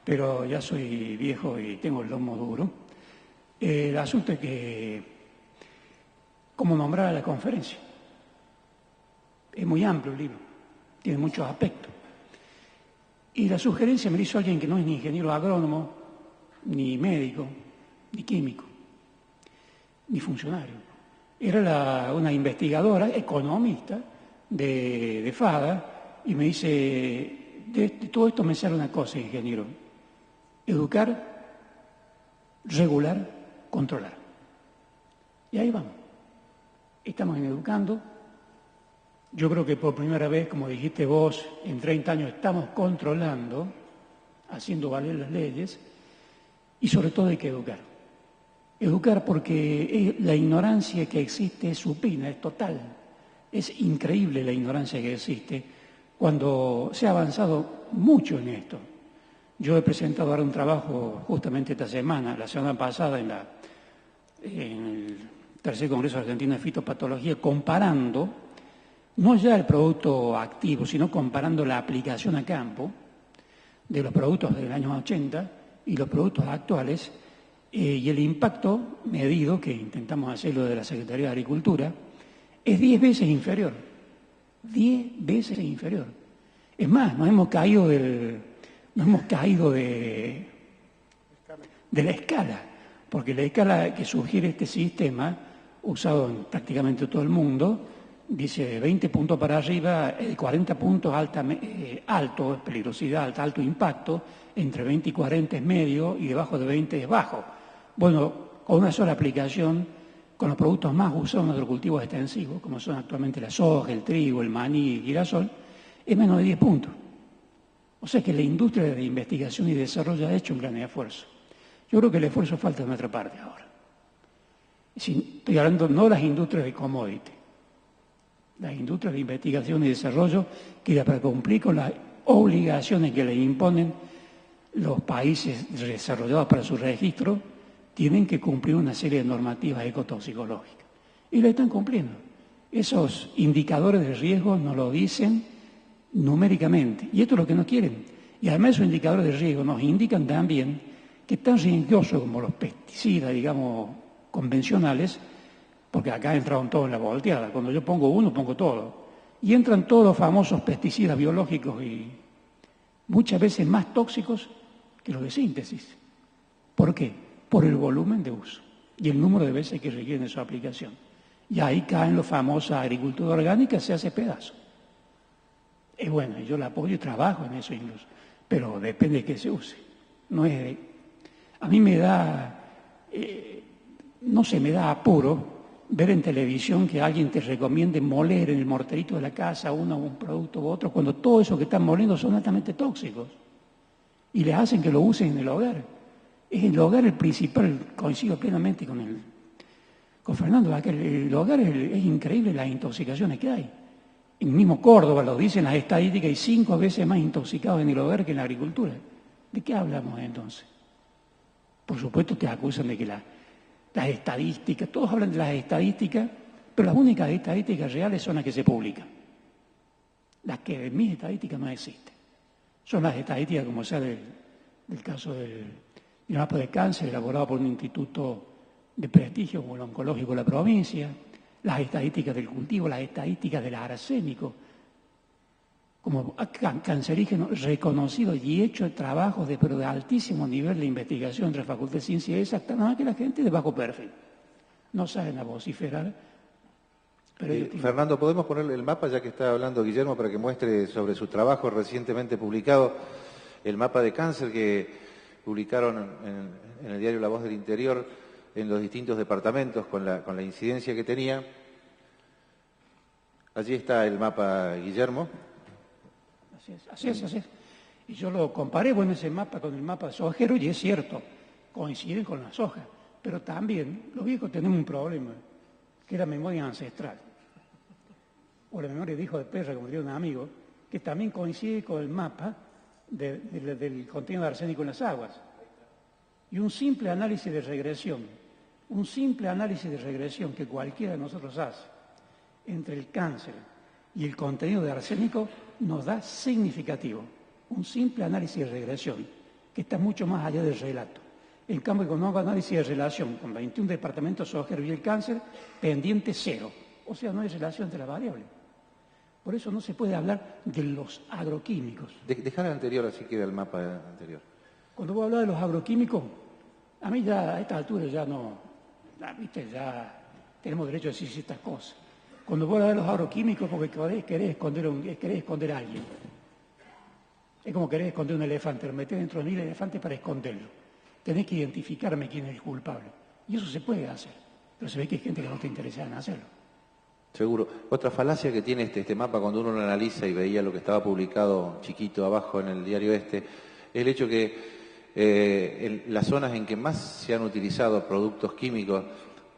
Pero ya soy viejo y tengo el lomo duro. El asunto es que, ¿cómo nombrar a la conferencia? Es muy amplio el libro, tiene muchos aspectos. Y la sugerencia me la hizo alguien que no es ni ingeniero agrónomo, ni médico, ni químico, ni funcionario. Era una investigadora, economista de FADA, y me dice, de todo esto me sale una cosa, ingeniero: educar, regular, controlar. Y ahí vamos. Estamos en educando. Yo creo que por primera vez, como dijiste vos, en 30 años estamos controlando, haciendo valer las leyes, y sobre todo hay que educar. Educar porque la ignorancia que existe es supina, es total. Es increíble la ignorancia que existe cuando se ha avanzado mucho en esto. Yo he presentado ahora un trabajo justamente esta semana, la semana pasada, en el Tercer Congreso Argentino de Fitopatología, comparando no ya el producto activo, sino comparando la aplicación a campo de los productos del año 80 y los productos actuales, y el impacto medido, que intentamos hacerlo de la Secretaría de Agricultura, es 10 veces inferior. 10 veces inferior. Es más, nos hemos caído de la escala, porque la escala que sugiere este sistema, usado en prácticamente todo el mundo, dice de 20 puntos para arriba, 40 puntos alto, peligrosidad alta, alto impacto, entre 20 y 40 es medio y debajo de 20 es bajo. Bueno, con una sola aplicación, con los productos más usados en nuestros cultivos extensivos, como son actualmente la soja, el trigo, el maní, el girasol, es menos de 10 puntos. O sea que la industria de investigación y desarrollo ha hecho un gran esfuerzo. Yo creo que el esfuerzo falta de nuestra parte ahora. Estoy hablando no de las industrias de commodity, las industrias de investigación y desarrollo que para cumplir con las obligaciones que les imponen los países desarrollados para su registro, tienen que cumplir una serie de normativas ecotoxicológicas. Y la están cumpliendo. Esos indicadores de riesgo nos lo dicen numéricamente. Y esto es lo que no quieren. Y además esos indicadores de riesgo nos indican también que tan riesgosos como los pesticidas, digamos, convencionales, porque acá entraron todos en la volteada. Cuando yo pongo uno, pongo todo. Y entran todos los famosos pesticidas biológicos y muchas veces más tóxicos que los de síntesis. ¿Por qué? Por el volumen de uso y el número de veces que requieren su aplicación. Y ahí caen los famosos agricultura orgánica, se hace pedazo. Y bueno, yo la apoyo y trabajo en eso incluso, pero depende de qué se use. No es a mí me da, no se me da apuro ver en televisión que alguien te recomiende moler en el morterito de la casa un producto u otro, cuando todo eso que están moliendo son altamente tóxicos y les hacen que lo usen en el hogar. Es el hogar el principal, coincido plenamente con Fernando, el hogar es increíble las intoxicaciones que hay. En mismo Córdoba, lo dicen las estadísticas, hay 5 veces más intoxicados en el hogar que en la agricultura. ¿De qué hablamos entonces? Por supuesto te acusan de que las estadísticas, todos hablan de las estadísticas, pero las únicas estadísticas reales son las que se publican. Las que en mis estadísticas no existen. Son las estadísticas como sea del caso del mapa de cáncer elaborado por un instituto de prestigio como el oncológico de la provincia, las estadísticas del cultivo, las estadísticas del arsénico, como cancerígeno reconocido y hecho trabajos pero de altísimo nivel de investigación entre Facultad de Ciencia Exacta, nada más que la gente de bajo perfil. No saben a vociferar. Pero Fernando, ¿podemos ponerle el mapa, ya que está hablando Guillermo, para que muestre sobre su trabajo recientemente publicado, el mapa de cáncer que publicaron en el diario La Voz del Interior en los distintos departamentos con la incidencia que tenía? Allí está el mapa, Guillermo. Así es. Y yo lo comparé, bueno, ese mapa con el mapa sojero, y es cierto, coinciden con la soja. Pero también los viejos tenemos un problema, que es la memoria ancestral. O la memoria de hijo de perra, como diría un amigo, que también coincide con el mapa del contenido de arsénico en las aguas. Y un simple análisis de regresión que cualquiera de nosotros hace entre el cáncer y el contenido de arsénico nos da significativo. Un simple análisis de regresión que está mucho más allá del relato. En cambio, con un nuevo análisis de relación con 21 departamentos sojeros y el cáncer, pendiente 0. O sea, no hay relación entre las variables. Por eso no se puede hablar de los agroquímicos. Dejar el anterior, así queda el mapa anterior. Cuando voy a hablar de los agroquímicos, a mí ya a esta altura ya no, ya tenemos derecho a decir ciertas cosas. Cuando voy a hablar de los agroquímicos, porque querés esconder a alguien. Es como querer esconder un elefante, lo metés dentro de 1000 elefantes para esconderlo. Tenés que identificarme quién es el culpable. Y eso se puede hacer, pero se ve que hay gente que no está interesada en hacerlo. Seguro. Otra falacia que tiene este mapa, cuando uno lo analiza y veía lo que estaba publicado chiquito abajo en el diario es el hecho que en las zonas en que más se han utilizado productos químicos,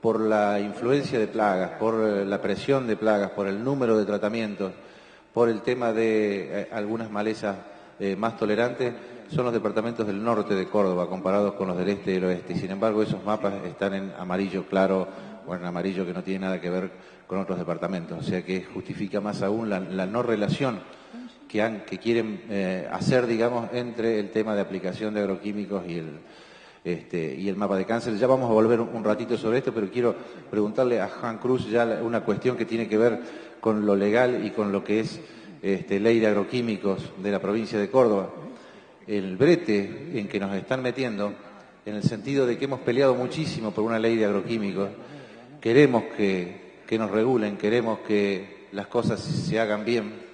por la influencia de plagas, por la presión de plagas, por el número de tratamientos, por el tema de algunas malezas más tolerantes, son los departamentos del norte de Córdoba comparados con los del este y el oeste. Y sin embargo, esos mapas están en amarillo claro o en amarillo que no tiene nada que ver con otros departamentos. O sea que justifica más aún la no relación que quieren hacer, digamos, entre el tema de aplicación de agroquímicos y y el mapa de cáncer. Ya vamos a volver un ratito sobre esto, pero quiero preguntarle a Juan Cruz ya una cuestión que tiene que ver con lo legal y con lo que es ley de agroquímicos de la provincia de Córdoba. El brete en que nos están metiendo, en el sentido de que hemos peleado muchísimo por una ley de agroquímicos, queremos que nos regulen, queremos que las cosas se hagan bien.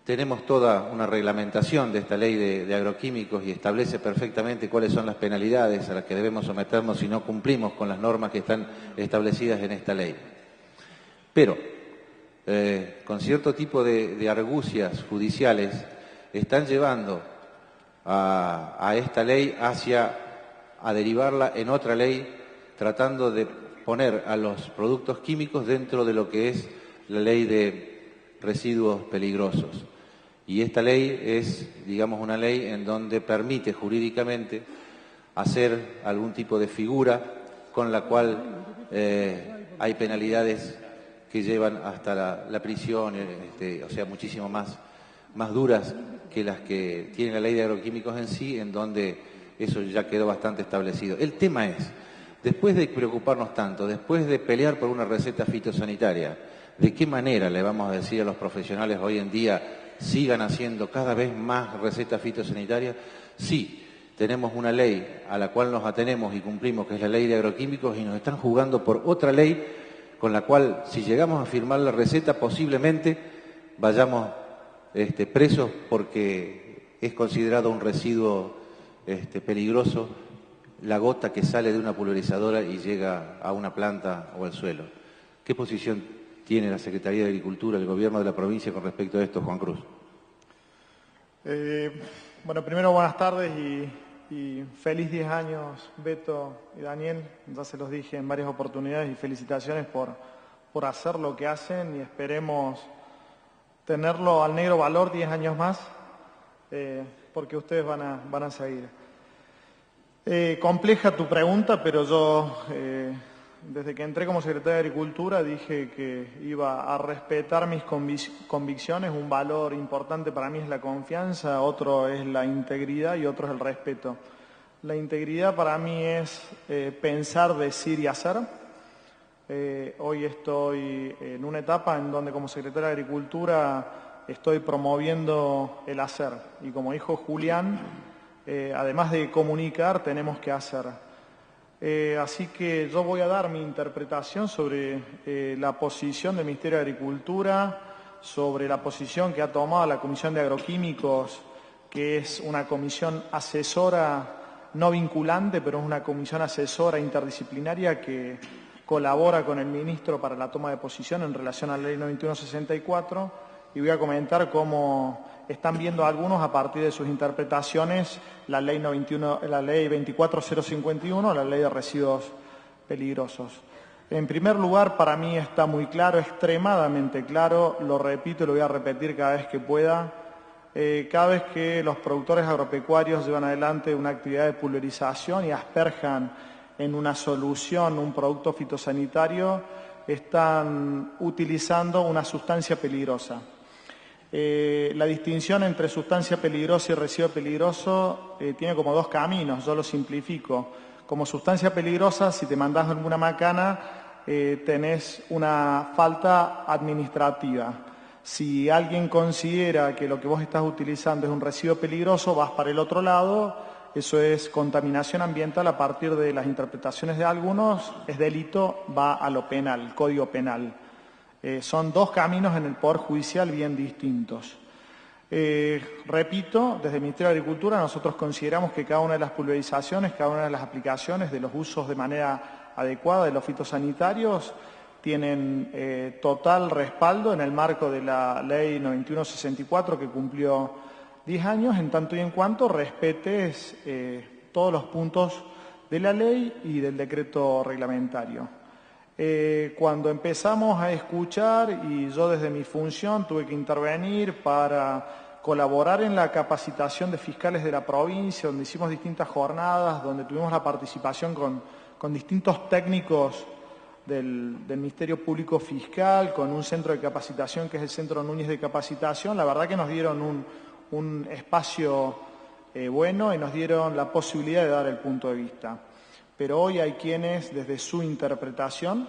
Tenemos toda una reglamentación de esta ley de agroquímicos y establece perfectamente cuáles son las penalidades a las que debemos someternos si no cumplimos con las normas que están establecidas en esta ley. Pero, con cierto tipo de argucias judiciales, están llevando a esta ley a derivarla en otra ley, tratando de poner a los productos químicos dentro de lo que es la ley de residuos peligrosos. Y esta ley es, digamos, una ley en donde permite jurídicamente hacer algún tipo de figura con la cual hay penalidades que llevan hasta la prisión, o sea, muchísimo más duras que las que tiene la ley de agroquímicos en sí, en donde eso ya quedó bastante establecido. El tema es, después de preocuparnos tanto, después de pelear por una receta fitosanitaria, ¿de qué manera le vamos a decir a los profesionales hoy en día sigan haciendo cada vez más recetas fitosanitarias? Sí, tenemos una ley a la cual nos atenemos y cumplimos, que es la ley de agroquímicos, y nos están jugando por otra ley con la cual, si llegamos a firmar la receta, posiblemente vayamos presos porque es considerado un residuo peligroso la gota que sale de una pulverizadora y llega a una planta o al suelo. ¿Qué posición tiene la Secretaría de Agricultura, el Gobierno de la provincia con respecto a esto, Juan Cruz? Bueno, primero buenas tardes y feliz 10 años, Beto y Daniel. Ya se los dije en varias oportunidades y felicitaciones por hacer lo que hacen y esperemos tenerlo al negro valor 10 años más, porque ustedes van a seguir. Compleja tu pregunta, pero yo desde que entré como secretario de Agricultura dije que iba a respetar mis convicciones. Un valor importante para mí es la confianza, otro es la integridad y otro es el respeto. La integridad para mí es pensar, decir y hacer. Hoy estoy en una etapa en donde como secretario de Agricultura estoy promoviendo el hacer. Y como dijo Julián, además de comunicar, tenemos que hacer. Así que yo voy a dar mi interpretación sobre la posición del Ministerio de Agricultura, sobre la posición que ha tomado la Comisión de Agroquímicos, que es una comisión asesora no vinculante, pero es una comisión asesora interdisciplinaria que colabora con el ministro para la toma de posición en relación a la ley 9164, y voy a comentar cómo están viendo algunos a partir de sus interpretaciones la ley 24051, la ley de residuos peligrosos. En primer lugar, para mí está muy claro, extremadamente claro, lo repito y lo voy a repetir cada vez que pueda, cada vez que los productores agropecuarios llevan adelante una actividad de pulverización y asperjan en una solución un producto fitosanitario, están utilizando una sustancia peligrosa. La distinción entre sustancia peligrosa y residuo peligroso tiene como dos caminos, yo lo simplifico. Como sustancia peligrosa, si te mandás alguna macana, tenés una falta administrativa. Si alguien considera que lo que vos estás utilizando es un residuo peligroso, vas para el otro lado, eso es contaminación ambiental a partir de las interpretaciones de algunos, es delito, va a lo penal, Código Penal. Son dos caminos en el Poder Judicial bien distintos. Repito, desde el Ministerio de Agricultura nosotros consideramos que cada una de las pulverizaciones, cada una de las aplicaciones, de los usos de manera adecuada de los fitosanitarios, tienen total respaldo en el marco de la Ley 9164 que cumplió 10 años, en tanto y en cuanto respetes todos los puntos de la ley y del decreto reglamentario. Cuando empezamos a escuchar, y yo desde mi función tuve que intervenir para colaborar en la capacitación de fiscales de la provincia, donde hicimos distintas jornadas, donde tuvimos la participación con distintos técnicos del Ministerio Público Fiscal, con un centro de capacitación que es el Centro Núñez de Capacitación, la verdad que nos dieron un espacio bueno y nos dieron la posibilidad de dar el punto de vista. Pero hoy hay quienes, desde su interpretación,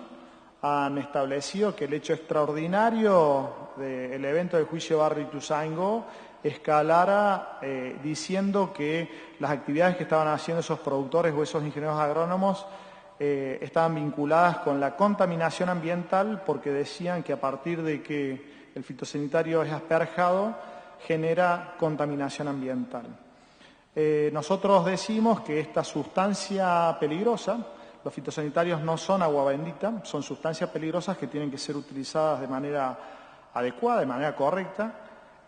han establecido que el hecho extraordinario del evento del juicio Barrio Ituzaingó escalara diciendo que las actividades que estaban haciendo esos productores o esos ingenieros agrónomos estaban vinculadas con la contaminación ambiental, porque decían que a partir de que el fitosanitario es asperjado genera contaminación ambiental. Nosotros decimos que esta sustancia peligrosa, los fitosanitarios no son agua bendita, son sustancias peligrosas que tienen que ser utilizadas de manera adecuada, de manera correcta.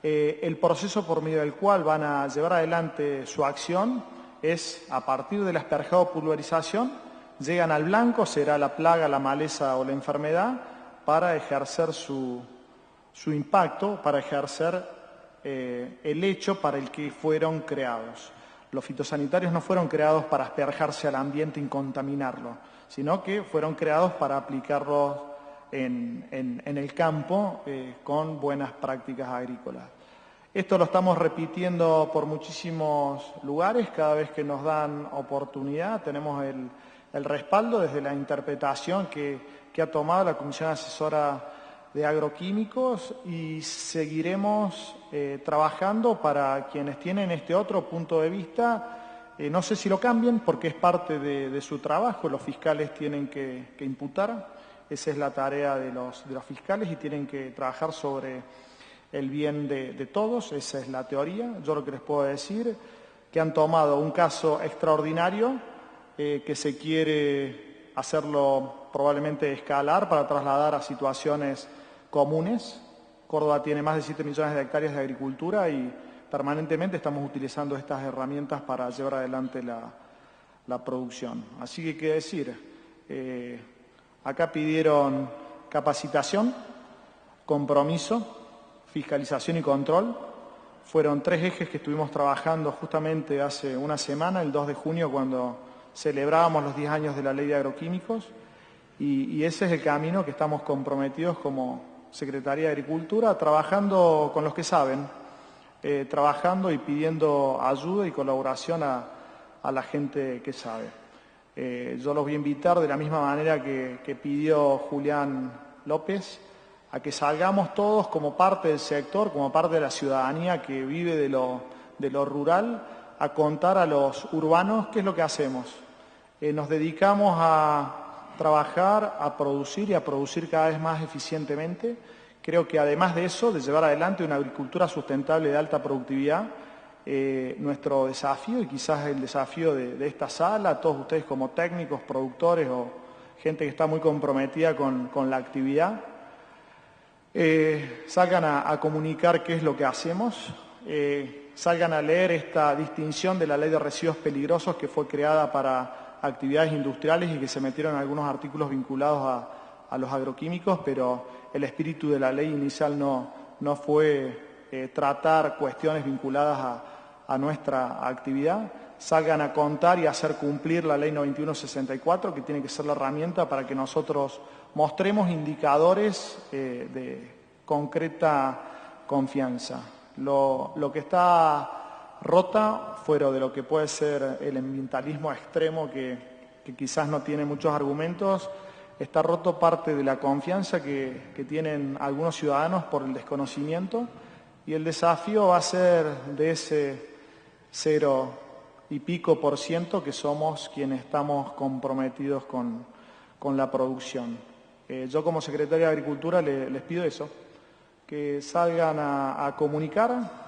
El proceso por medio del cual van a llevar adelante su acción es, a partir del asperjado o pulverización, llegan al blanco, será la plaga, la maleza o la enfermedad, para ejercer su impacto, para ejercer el hecho para el que fueron creados. Los fitosanitarios no fueron creados para asperjarse al ambiente y contaminarlo, sino que fueron creados para aplicarlos en el campo con buenas prácticas agrícolas. Esto lo estamos repitiendo por muchísimos lugares, cada vez que nos dan oportunidad. Tenemos el respaldo desde la interpretación que ha tomado la Comisión Asesora de Agroquímicos, y seguiremos trabajando para quienes tienen este otro punto de vista. No sé si lo cambien porque es parte de su trabajo, los fiscales tienen que imputar, esa es la tarea de los fiscales, y tienen que trabajar sobre el bien de todos, esa es la teoría. Yo lo que les puedo decir que han tomado un caso extraordinario que se quiere hacerlo probablemente escalar para trasladar a situaciones comunes. Córdoba tiene más de 7 millones de hectáreas de agricultura y permanentemente estamos utilizando estas herramientas para llevar adelante la producción. Así que, ¿qué decir? Acá pidieron capacitación, compromiso, fiscalización y control. Fueron 3 ejes que estuvimos trabajando justamente hace una semana, el 2 de junio, cuando celebrábamos los 10 años de la Ley de Agroquímicos, y ese es el camino que estamos comprometidos como Secretaría de Agricultura, trabajando con los que saben, trabajando y pidiendo ayuda y colaboración a la gente que sabe. Yo los voy a invitar de la misma manera que pidió Julián López, a que salgamos todos como parte del sector, como parte de la ciudadanía que vive de lo rural, a contar a los urbanos qué es lo que hacemos. Nos dedicamos a trabajar, a producir y a producir cada vez más eficientemente. Creo que además de eso, de llevar adelante una agricultura sustentable de alta productividad, nuestro desafío, y quizás el desafío de esta sala, todos ustedes como técnicos, productores o gente que está muy comprometida con la actividad, salgan a comunicar qué es lo que hacemos, salgan a leer esta distinción de la Ley de Residuos Peligrosos que fue creada para actividades industriales y que se metieron algunos artículos vinculados a los agroquímicos, pero el espíritu de la ley inicial no fue tratar cuestiones vinculadas a nuestra actividad. Salgan a contar y a hacer cumplir la Ley 9164, que tiene que ser la herramienta para que nosotros mostremos indicadores de concreta confianza. Lo que está rota, fuera de lo que puede ser el ambientalismo extremo que quizás no tiene muchos argumentos, está roto parte de la confianza que tienen algunos ciudadanos por el desconocimiento, y el desafío va a ser de ese 0 y pico % que somos quienes estamos comprometidos con la producción. Yo como secretario de Agricultura les pido eso, que salgan a comunicar,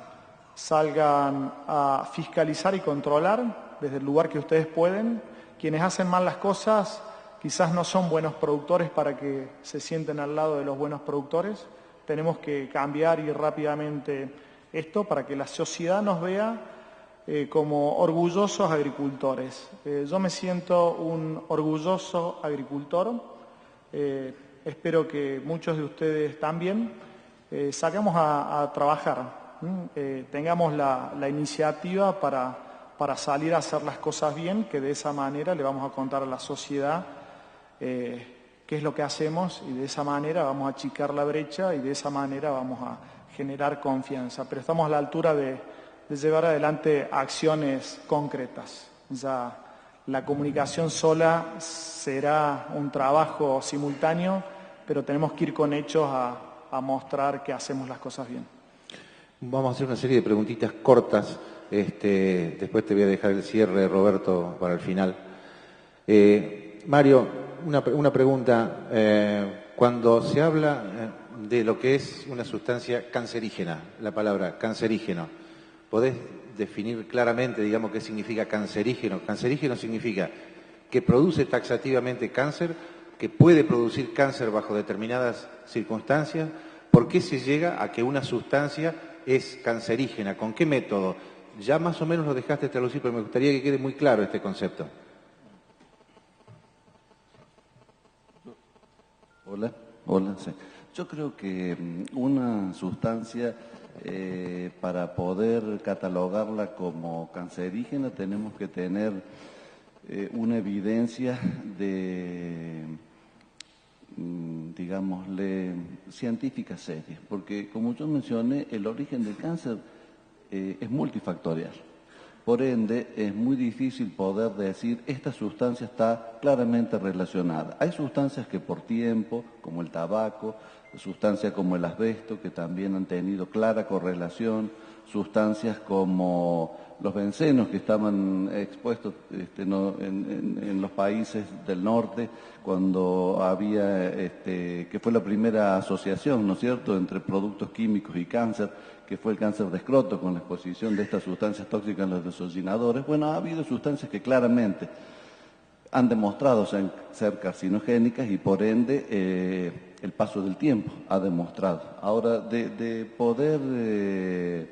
salgan a fiscalizar y controlar desde el lugar que ustedes pueden. Quienes hacen mal las cosas quizás no son buenos productores para que se sienten al lado de los buenos productores. Tenemos que cambiar y rápidamente esto para que la sociedad nos vea como orgullosos agricultores. Yo me siento un orgulloso agricultor, espero que muchos de ustedes también. Salgamos a trabajar. Tengamos la iniciativa para salir a hacer las cosas bien, que de esa manera le vamos a contar a la sociedad qué es lo que hacemos, y de esa manera vamos a achicar la brecha y de esa manera vamos a generar confianza. Pero estamos a la altura de llevar adelante acciones concretas. Ya la comunicación sola será un trabajo simultáneo, pero tenemos que ir con hechos a mostrar que hacemos las cosas bien. Vamos a hacer una serie de preguntitas cortas. Después te voy a dejar el cierre, Roberto, para el final. Mario, una pregunta. Cuando se habla de lo que es una sustancia cancerígena, la palabra cancerígeno, ¿podés definir claramente, digamos, qué significa cancerígeno? Cancerígeno significa que produce taxativamente cáncer, que puede producir cáncer bajo determinadas circunstancias. ¿Por qué se llega a que una sustancia es cancerígena? ¿Con qué método? Ya más o menos lo dejaste traducir, pero me gustaría que quede muy claro este concepto. Hola, sí. Yo creo que una sustancia, para poder catalogarla como cancerígena, tenemos que tener una evidencia de, digámosle, científica seria, porque como yo mencioné, el origen del cáncer es multifactorial. Por ende, es muy difícil poder decir esta sustancia está claramente relacionada. Hay sustancias que por tiempo, como el tabaco, sustancias como el asbesto, que también han tenido clara correlación, sustancias como los bencenos que estaban expuestos en los países del norte, cuando había, que fue la primera asociación, ¿no es cierto?, entre productos químicos y cáncer, que fue el cáncer de escroto con la exposición de estas sustancias tóxicas en los desoxinadores. Bueno, ha habido sustancias que claramente han demostrado ser carcinogénicas y por ende el paso del tiempo ha demostrado. Ahora, de poder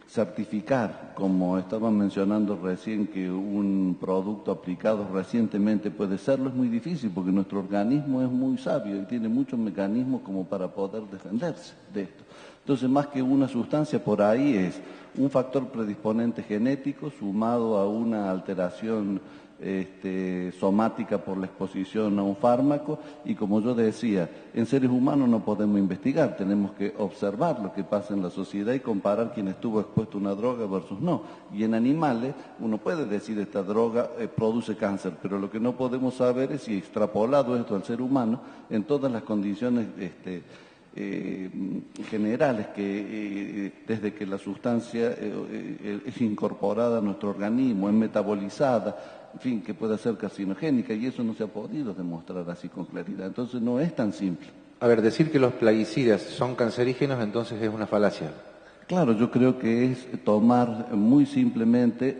certificar, como estaba mencionando recién, que un producto aplicado recientemente puede serlo, es muy difícil porque nuestro organismo es muy sabio y tiene muchos mecanismos como para poder defenderse de esto. Entonces, más que una sustancia, por ahí es un factor predisponente genético sumado a una alteración somática por la exposición a un fármaco, y como yo decía, en seres humanos no podemos investigar, tenemos que observar lo que pasa en la sociedad y comparar quién estuvo expuesto a una droga versus no. Y en animales uno puede decir esta droga produce cáncer, pero lo que no podemos saber es si extrapolado esto al ser humano en todas las condiciones generales, que desde que la sustancia es incorporada a nuestro organismo, es metabolizada, en fin, que puede ser carcinogénica, y eso no se ha podido demostrar así con claridad. Entonces no es tan simple. A ver, decir que los plaguicidas son cancerígenos entonces es una falacia. Claro, yo creo que es tomar muy simplemente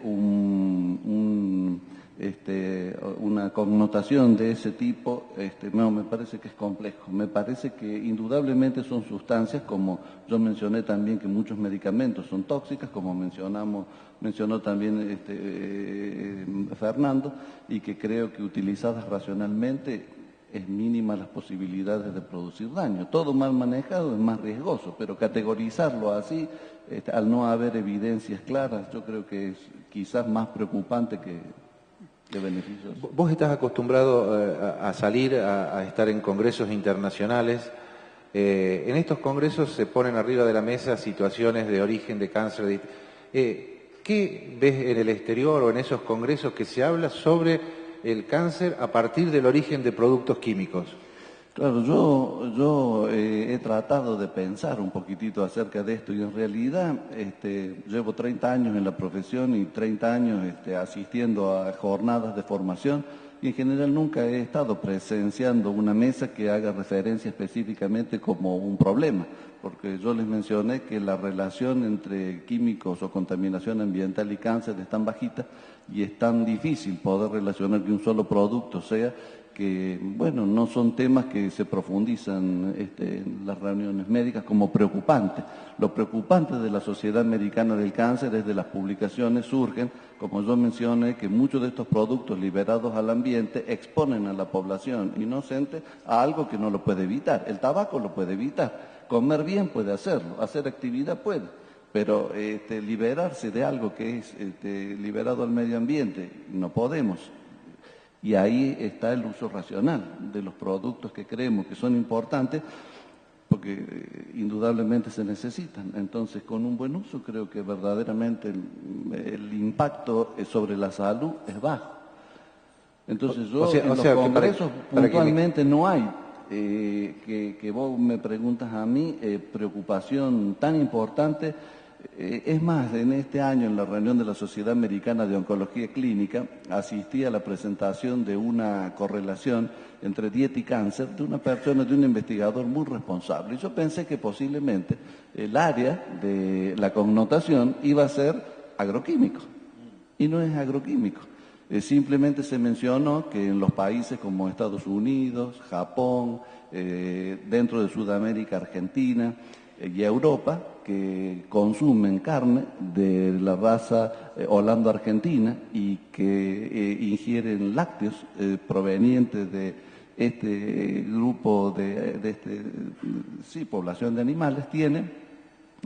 una connotación de ese tipo. No, me parece que es complejo. Me parece que indudablemente son sustancias, como yo mencioné también que muchos medicamentos son tóxicas, como mencionó también Fernando, y que creo que utilizadas racionalmente es mínima las posibilidades de producir daño. Todo mal manejado es más riesgoso, pero categorizarlo así, al no haber evidencias claras, yo creo que es quizás más preocupante que beneficioso. Vos estás acostumbrado a salir, a estar en congresos internacionales. En estos congresos se ponen arriba de la mesa situaciones de origen de cáncer. ¿Qué ves en el exterior o en esos congresos que se habla sobre el cáncer a partir del origen de productos químicos? Claro, yo he tratado de pensar un poquitito acerca de esto y en realidad llevo 30 años en la profesión y 30 años asistiendo a jornadas de formación, y en general nunca he estado presenciando una mesa que haga referencia específicamente como un problema, porque yo les mencioné que la relación entre químicos o contaminación ambiental y cáncer es tan bajita y es tan difícil poder relacionar que un solo producto sea, que, bueno, no son temas que se profundizan en las reuniones médicas como preocupante. Lo preocupante de la Sociedad Americana del Cáncer es de las publicaciones surgen, como yo mencioné, que muchos de estos productos liberados al ambiente exponen a la población inocente a algo que no lo puede evitar. El tabaco lo puede evitar, comer bien puede hacerlo, hacer actividad puede, pero liberarse de algo que es liberado al medio ambiente no podemos. Y ahí está el uso racional de los productos que creemos que son importantes, porque indudablemente se necesitan. Entonces, con un buen uso creo que verdaderamente el impacto sobre la salud es bajo. Entonces yo en los congresos puntualmente no hay, que vos me preguntas a mí, preocupación tan importante. Es más, en este año en la reunión de la Sociedad Americana de Oncología Clínica asistí a la presentación de una correlación entre dieta y cáncer de una persona, de un investigador muy responsable. Y yo pensé que posiblemente el área de la connotación iba a ser agroquímico, y no es agroquímico. Simplemente se mencionó que en los países como Estados Unidos, Japón, dentro de Sudamérica, Argentina y Europa, que consumen carne de la raza holando-argentina y que ingieren lácteos provenientes de este grupo población de animales, tienen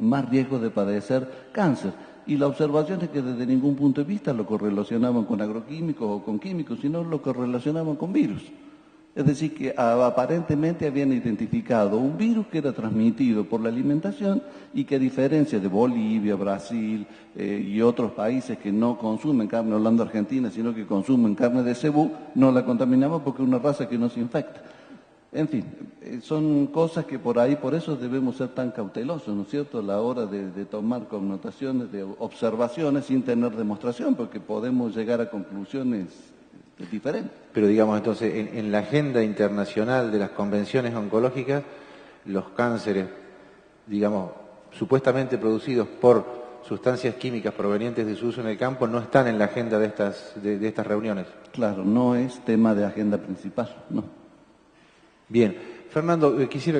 más riesgo de padecer cáncer. Y la observación es que desde ningún punto de vista lo correlacionaban con agroquímicos o con químicos, sino lo correlacionaban con virus. Es decir, que aparentemente habían identificado un virus que era transmitido por la alimentación y que, a diferencia de Bolivia, Brasil y otros países que no consumen carne holando-argentina, sino que consumen carne de cebú, no la contaminaban porque es una raza que no se infecta. En fin, son cosas que por eso debemos ser tan cautelosos, ¿no es cierto?, a la hora de tomar connotaciones, de observaciones sin tener demostración, porque podemos llegar a conclusiones diferentes. Pero digamos entonces, en la agenda internacional de las convenciones oncológicas, los cánceres, digamos, supuestamente producidos por sustancias químicas provenientes de su uso en el campo no están en la agenda de estas reuniones. Claro, no es tema de agenda principal, no. Bien, Fernando, quisiera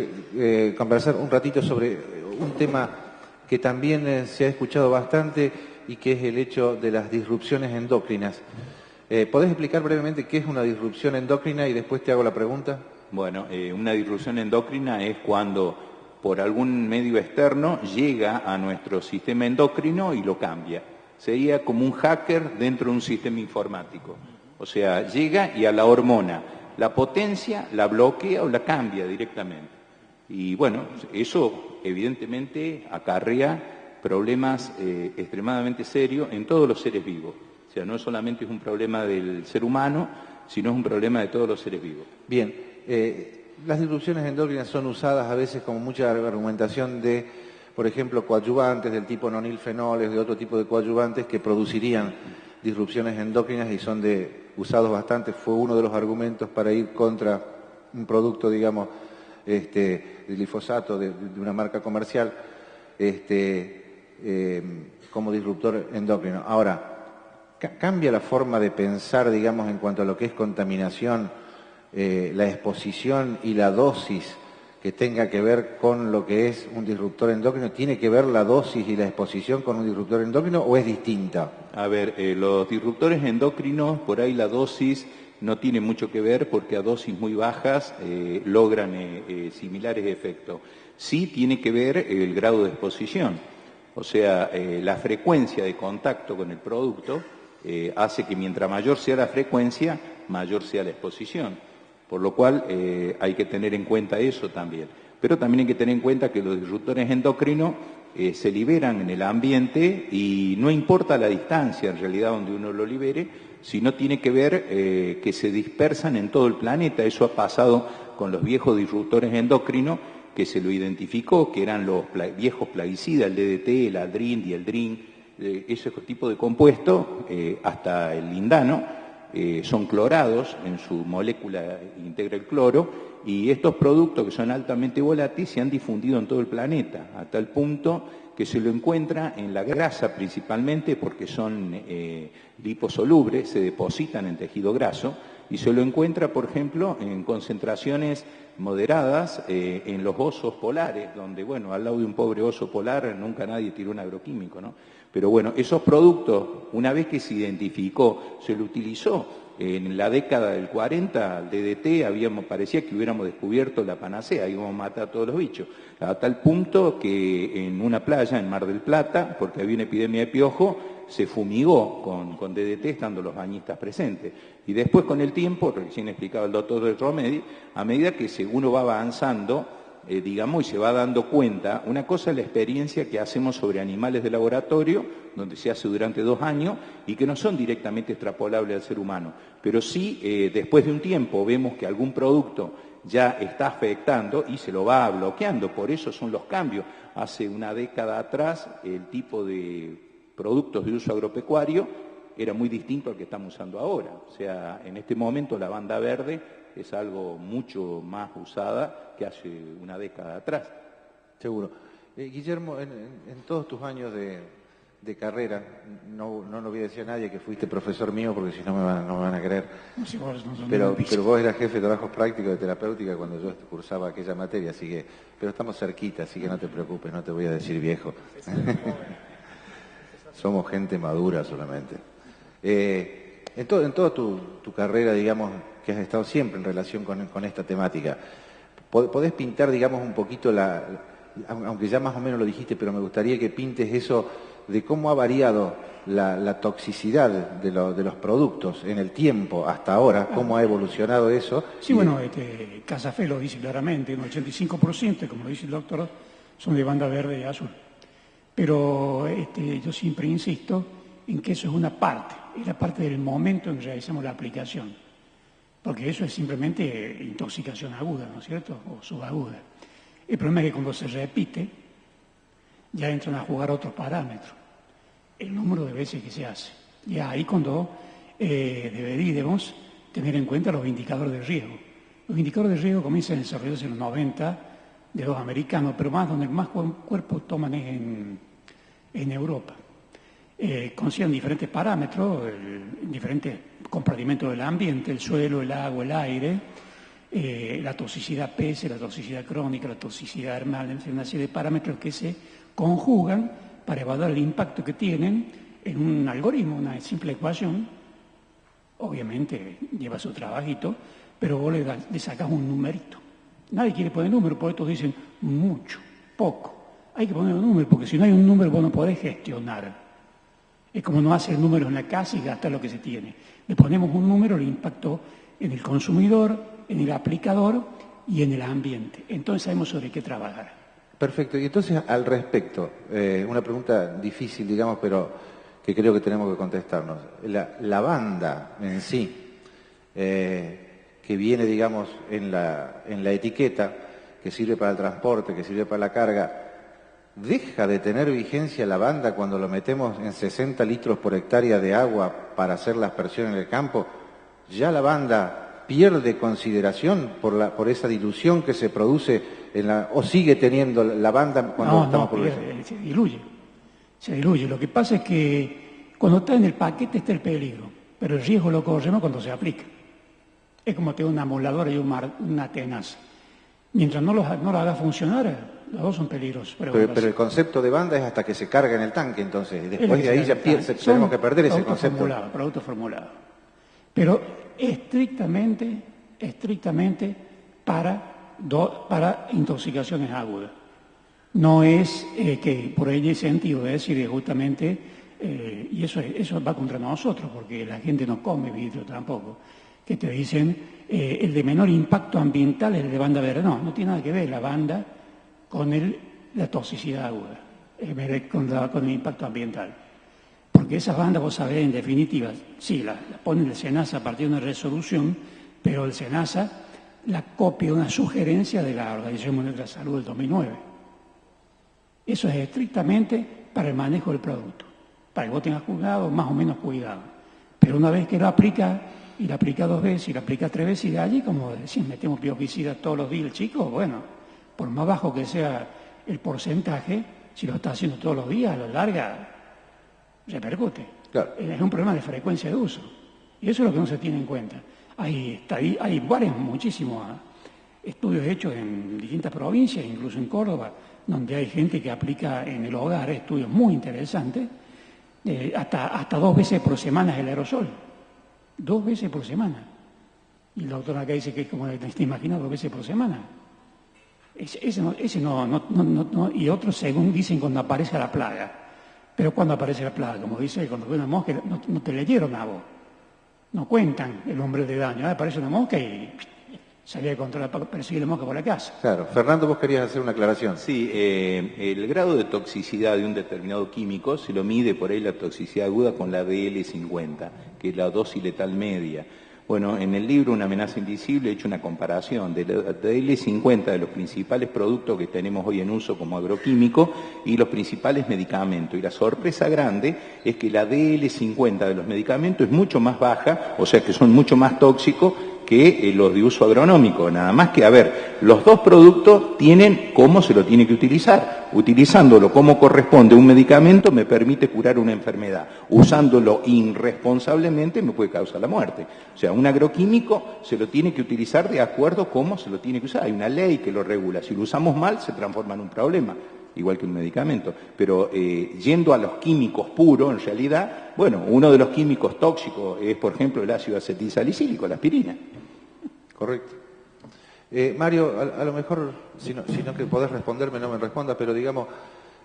conversar un ratito sobre un tema que también se ha escuchado bastante y que es el hecho de las disrupciones endocrinas. ¿Podés explicar brevemente qué es una disrupción endocrina y después te hago la pregunta? Bueno, una disrupción endocrina es cuando por algún medio externo llega a nuestro sistema endocrino y lo cambia. Sería como un hacker dentro de un sistema informático. O sea, llega y a la hormona la potencia, la bloquea o la cambia directamente. Y bueno, eso evidentemente acarrea problemas extremadamente serios en todos los seres vivos. O sea, no solamente es un problema del ser humano, sino es un problema de todos los seres vivos. Bien, las disrupciones endocrinas son usadas a veces como mucha argumentación de, por ejemplo, coadyuvantes del tipo nonilfenoles, de otro tipo de coadyuvantes que producirían disrupciones endocrinas y son usados bastante. Fue uno de los argumentos para ir contra un producto, digamos, de glifosato de una marca comercial como disruptor endocrino. Ahora, ¿cambia la forma de pensar, digamos, en cuanto a lo que es contaminación, la exposición y la dosis que tenga que ver con lo que es un disruptor endocrino? ¿Tiene que ver la dosis y la exposición con un disruptor endocrino o es distinta? A ver, los disruptores endocrinos, por ahí la dosis no tiene mucho que ver porque a dosis muy bajas logran similares efectos. Sí tiene que ver el grado de exposición, o sea, la frecuencia de contacto con el producto hace que mientras mayor sea la frecuencia, mayor sea la exposición. Por lo cual hay que tener en cuenta eso también. Pero también hay que tener en cuenta que los disruptores endocrinos se liberan en el ambiente y no importa la distancia en realidad donde uno lo libere, sino tiene que ver que se dispersan en todo el planeta. Eso ha pasado con los viejos disruptores endocrinos que se lo identificó, que eran los viejos plaguicidas, el DDT, el Aldrin, Dieldrin, ese tipo de compuestos, hasta el lindano. Son clorados, en su molécula integra el cloro, y estos productos que son altamente volátiles se han difundido en todo el planeta, hasta el punto que se lo encuentra en la grasa principalmente, porque son liposolubles, se depositan en tejido graso, y se lo encuentra, por ejemplo, en concentraciones moderadas en los osos polares, donde, bueno, al lado de un pobre oso polar nunca nadie tiró un agroquímico, ¿no? Pero bueno, esos productos, una vez que se identificó, se lo utilizó. En la década del 40, el DDT, parecía que hubiéramos descubierto la panacea, íbamos a matar a todos los bichos. A tal punto que en una playa, en Mar del Plata, porque había una epidemia de piojo, se fumigó con DDT estando los bañistas presentes. Y después, con el tiempo, recién explicaba el doctor Romedi, a medida que uno va avanzando digamos, y se va dando cuenta. Una cosa es la experiencia que hacemos sobre animales de laboratorio, donde se hace durante 2 años y que no son directamente extrapolables al ser humano. Pero sí, después de un tiempo vemos que algún producto ya está afectando y se lo va bloqueando. Por eso son los cambios. Hace una década atrás el tipo de productos de uso agropecuario era muy distinto al que estamos usando ahora. O sea, en este momento la banda verde es algo mucho más usada que hace una década atrás. Seguro. Guillermo, en todos tus años de carrera, no lo voy a decir a nadie que fuiste profesor mío porque si no no me van a creer, pero vos eras jefe de trabajos prácticos de terapéutica cuando yo cursaba aquella materia, así que, pero estamos cerquita, así que no te preocupes, no te voy a decir viejo. Somos gente madura solamente. En toda tu carrera, digamos, que has estado siempre en relación con esta temática, ¿podés pintar, digamos, un poquito aunque ya más o menos lo dijiste, pero me gustaría que pintes eso de cómo ha variado la toxicidad de los productos en el tiempo hasta ahora, cómo ha evolucionado eso? Sí, bueno, Casafé lo dice claramente, un 85%, como lo dice el doctor, son de banda verde y azul. Pero yo siempre insisto en que eso es una parte, es la parte del momento en que realizamos la aplicación. Porque eso es simplemente intoxicación aguda, ¿no es cierto? O subaguda. El problema es que cuando se repite, ya entran a jugar otros parámetros. El número de veces que se hace. Y ahí cuando deberíamos tener en cuenta los indicadores de riesgo. Los indicadores de riesgo comienzan a desarrollarse en los 90 de los americanos, pero más donde más cuerpos toman es en Europa. Consideran diferentes parámetros, diferentes compartimentos del ambiente, el suelo, el agua, el aire, la toxicidad PS, la toxicidad crónica, la toxicidad hermal, una serie de parámetros que se conjugan para evaluar el impacto que tienen en un algoritmo, una simple ecuación. Obviamente lleva su trabajito, pero vos le sacás un numerito. Nadie quiere poner número, por esto dicen mucho, poco. Hay que poner un número, porque si no hay un número vos no podés gestionar. Es como no hacer números en la casa y gastar lo que se tiene. Le ponemos un número, el impacto en el consumidor, en el aplicador y en el ambiente. Entonces sabemos sobre qué trabajar. Perfecto. Y entonces, al respecto, una pregunta difícil, digamos, pero que creo que tenemos que contestarnos. La banda en sí, que viene, digamos, en la etiqueta, que sirve para el transporte, que sirve para la carga, ¿deja de tener vigencia la banda cuando lo metemos en 60 litros por hectárea de agua para hacer la aspersión en el campo? ¿Ya la banda pierde consideración por esa dilución que se produce o sigue teniendo la banda cuando estamos por se diluye. Lo que pasa es que cuando está en el paquete está el peligro, pero el riesgo lo corremos cuando se aplica. Es como tener una amoladora y una tenaza. Mientras no lo haga funcionar, los dos son peligrosos. Pero el concepto de banda es hasta que se carga en el tanque, entonces después de ahí ya tenemos que perder ese concepto. Producto formulado. Pero estrictamente para intoxicaciones agudas. No es que por ahí hay sentido de decir justamente, y eso va contra nosotros, porque la gente no come vidrio tampoco, que te dicen el de menor impacto ambiental es el de banda verde. No tiene nada que ver la banda con la toxicidad aguda, con el impacto ambiental. Porque esas bandas, vos sabés, en definitiva, sí, la pone el SENASA a partir de una resolución, pero el SENASA la copia una sugerencia de la Organización Mundial de la Salud del 2009. Eso es estrictamente para el manejo del producto, para que vos tengas cuidado, más o menos cuidado. Pero una vez que lo aplica, y lo aplica 2 veces, y lo aplica 3 veces, y de allí, como decís, metemos biopicidas todos los días, el chico, bueno, por más bajo que sea el porcentaje, si lo está haciendo todos los días, a la larga repercute. Claro. Es un problema de frecuencia de uso. Y eso es lo que no se tiene en cuenta. Hay muchísimos estudios hechos en distintas provincias, incluso en Córdoba, donde hay gente que aplica en el hogar estudios muy interesantes, hasta 2 veces por semana el aerosol. 2 veces por semana. Y el doctor acá dice que es como te imaginas 2 veces por semana. Ese no, y otros según dicen cuando aparece la plaga. Pero cuando aparece la plaga, como dice, cuando ve una mosca, no te leyeron a vos. No cuentan el nombre de daño. Aparece una mosca y salir a perseguir la mosca por la casa. Claro. Fernando, vos querías hacer una aclaración. Sí, el grado de toxicidad de un determinado químico se lo mide por ahí la toxicidad aguda con la DL50, que es la dosis letal media. Bueno, en el libro Una amenaza invisible he hecho una comparación de la DL50 de los principales productos que tenemos hoy en uso como agroquímico y los principales medicamentos. Y la sorpresa grande es que la DL50 de los medicamentos es mucho más baja, o sea que son mucho más tóxicos que los de uso agronómico. Nada más que, a ver, los dos productos tienen cómo se lo tiene que utilizar. Utilizándolo como corresponde un medicamento me permite curar una enfermedad. Usándolo irresponsablemente me puede causar la muerte. O sea, un agroquímico se lo tiene que utilizar de acuerdo a cómo se lo tiene que usar. Hay una ley que lo regula. Si lo usamos mal, se transforma en un problema, igual que un medicamento. Pero yendo a los químicos puros, en realidad, bueno, uno de los químicos tóxicos es, por ejemplo, el ácido acetilsalicílico, la aspirina. Correcto. Mario, a lo mejor, si no que podés responderme, no me respondas, pero digamos,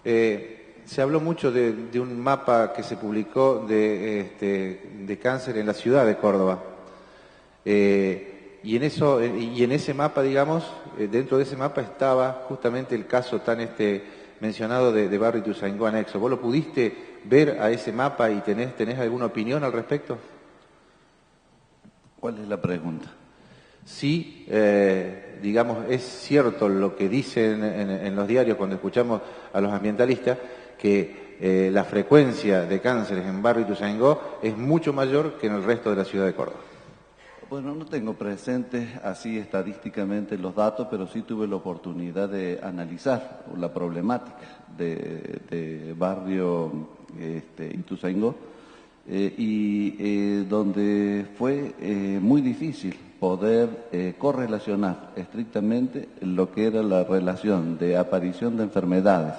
se habló mucho de un mapa que se publicó de cáncer en la ciudad de Córdoba. Y en ese mapa, digamos, dentro de ese mapa estaba justamente el caso tan mencionado de Barrio Ituzaingó anexo. ¿Vos lo pudiste ver a ese mapa y tenés alguna opinión al respecto? ¿Cuál es la pregunta? Sí, digamos, es cierto lo que dicen en los diarios cuando escuchamos a los ambientalistas, que la frecuencia de cánceres en Barrio Ituzaingó es mucho mayor que en el resto de la ciudad de Córdoba. Bueno, no tengo presentes así estadísticamente los datos, pero sí tuve la oportunidad de analizar la problemática de Barrio Ituzaingó, donde fue muy difícil poder correlacionar estrictamente lo que era la relación de aparición de enfermedades,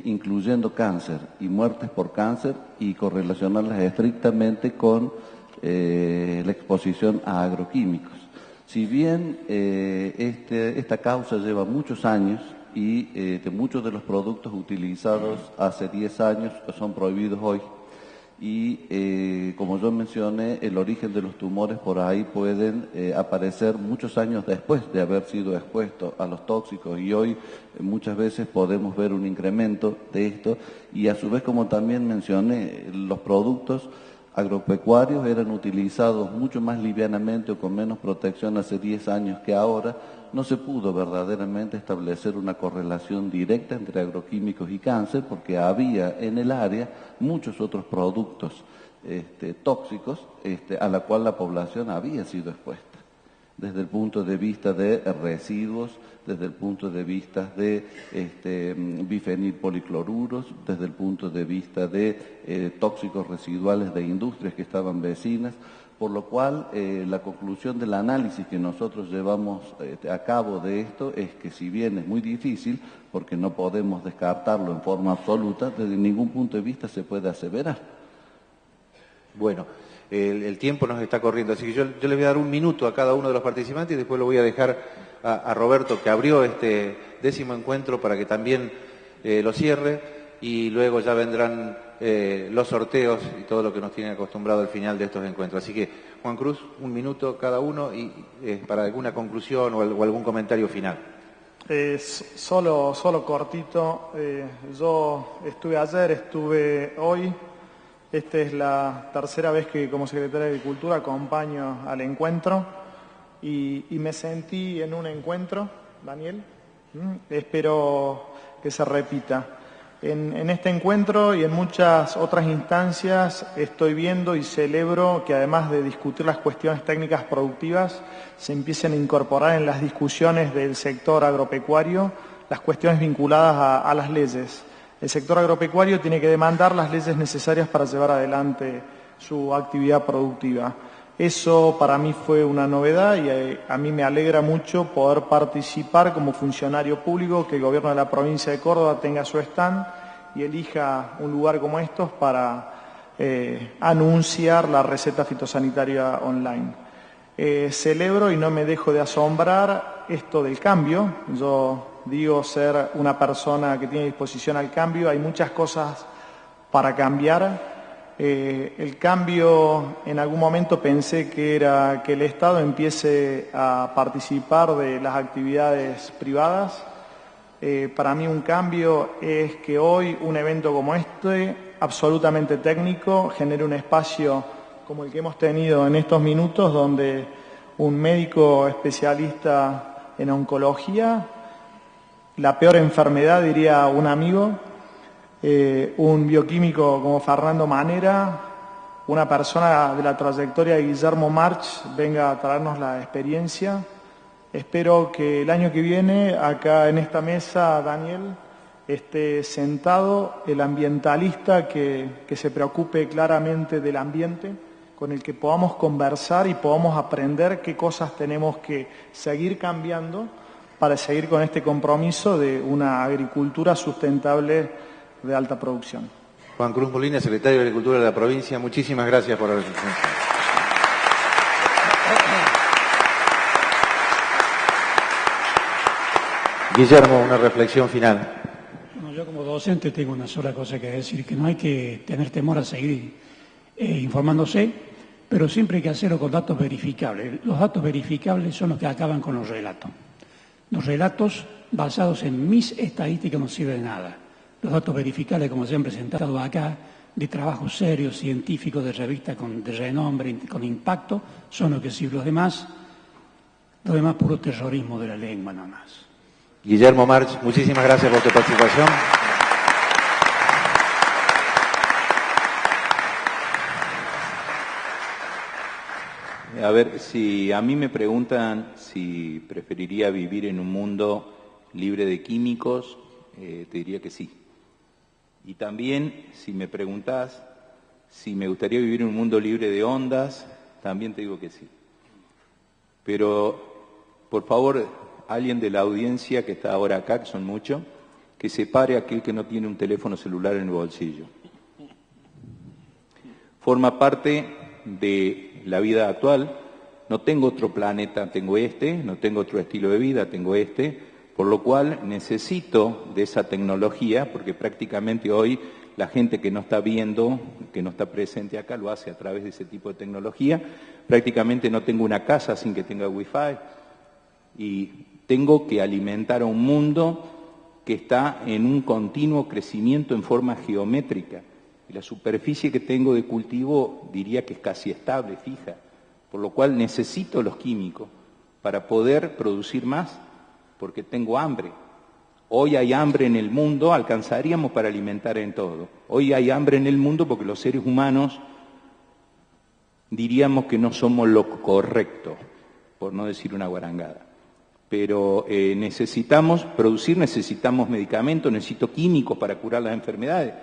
incluyendo cáncer y muertes por cáncer, y correlacionarlas estrictamente con la exposición a agroquímicos. Si bien esta causa lleva muchos años y muchos de los productos utilizados hace 10 años son prohibidos hoy, y como yo mencioné, el origen de los tumores por ahí pueden aparecer muchos años después de haber sido expuestos a los tóxicos, y hoy muchas veces podemos ver un incremento de esto. Y a su vez, como también mencioné, los productos agropecuarios eran utilizados mucho más livianamente o con menos protección hace 10 años que ahora. No se pudo verdaderamente establecer una correlación directa entre agroquímicos y cáncer, porque había en el área muchos otros productos tóxicos a la cual la población había sido expuesta, desde el punto de vista de residuos, desde el punto de vista de bifenilpolicloruros, desde el punto de vista de tóxicos residuales de industrias que estaban vecinas, por lo cual la conclusión del análisis que nosotros llevamos a cabo de esto es que, si bien es muy difícil, porque no podemos descartarlo en forma absoluta, desde ningún punto de vista se puede aseverar. Bueno, el tiempo nos está corriendo, así que yo les voy a dar un minuto a cada uno de los participantes y después lo voy a dejar a Roberto, que abrió este 10º encuentro, para que también lo cierre, y luego ya vendrán los sorteos y todo lo que nos tienen acostumbrado al final de estos encuentros. Así que, Juan Cruz, un minuto cada uno y para alguna conclusión o algún comentario final. Solo cortito. Yo estuve hoy. Esta es la tercera vez que, como secretario de Agricultura, acompaño al encuentro y me sentí en un encuentro, Daniel. Espero que se repita. En este encuentro y en muchas otras instancias estoy viendo y celebro que, además de discutir las cuestiones técnicas productivas, se empiecen a incorporar en las discusiones del sector agropecuario las cuestiones vinculadas a las leyes. El sector agropecuario tiene que demandar las leyes necesarias para llevar adelante su actividad productiva. Eso para mí fue una novedad y a mí me alegra mucho poder participar como funcionario público, que el gobierno de la provincia de Córdoba tenga su stand y elija un lugar como estos para anunciar la receta fitosanitaria online. Celebro y no me dejo de asombrar esto del cambio. Yo digo ser una persona que tiene disposición al cambio. Hay muchas cosas para cambiar. El cambio, en algún momento pensé que era que el Estado empiece a participar de las actividades privadas. Para mí un cambio es que hoy un evento como este, absolutamente técnico, genere un espacio como el que hemos tenido en estos minutos, donde un médico especialista en oncología, la peor enfermedad, diría un amigo, un bioquímico como Fernando Manera, una persona de la trayectoria de Guillermo March venga a traernos la experiencia. Espero que el año que viene, acá en esta mesa, Daniel, esté sentado el ambientalista que se preocupe claramente del ambiente, con el que podamos conversar y podamos aprender qué cosas tenemos que seguir cambiando para seguir con este compromiso de una agricultura sustentable de alta producción. Juan Cruz Molina, secretario de Agricultura de la provincia, muchísimas gracias por la reflexión. Guillermo, una reflexión final. Bueno, yo como docente tengo una sola cosa que decir, que no hay que tener temor a seguir informándose, pero siempre hay que hacerlo con datos verificables. Los datos verificables son los que acaban con los relatos. Los relatos basados en mis estadísticas no sirven de nada. Los datos verificables, como se han presentado acá, de trabajos serios, científicos, de revistas de renombre, con impacto, son los que sirven. Los demás puro terrorismo de la lengua nada más. Guillermo March, muchísimas gracias por tu participación. A ver, si a mí me preguntan si preferiría vivir en un mundo libre de químicos, te diría que sí. Y también, si me preguntás si me gustaría vivir en un mundo libre de ondas, también te digo que sí. Pero, por favor, alguien de la audiencia que está ahora acá, que son muchos, que separe a aquel que no tiene un teléfono celular en el bolsillo. Forma parte de la vida actual. No tengo otro planeta, tengo este, no tengo otro estilo de vida, tengo este, por lo cual necesito de esa tecnología, porque prácticamente hoy la gente que no está viendo, que no está presente acá, lo hace a través de ese tipo de tecnología. Prácticamente no tengo una casa sin que tenga wifi y tengo que alimentar a un mundo que está en un continuo crecimiento en forma geométrica. Y la superficie que tengo de cultivo diría que es casi estable, fija, por lo cual necesito los químicos para poder producir más, porque tengo hambre. Hoy hay hambre en el mundo, alcanzaríamos para alimentar en todo. Hoy hay hambre en el mundo porque los seres humanos diríamos que no somos lo correcto, por no decir una guarangada. Pero necesitamos producir, necesitamos medicamentos, necesito químicos para curar las enfermedades.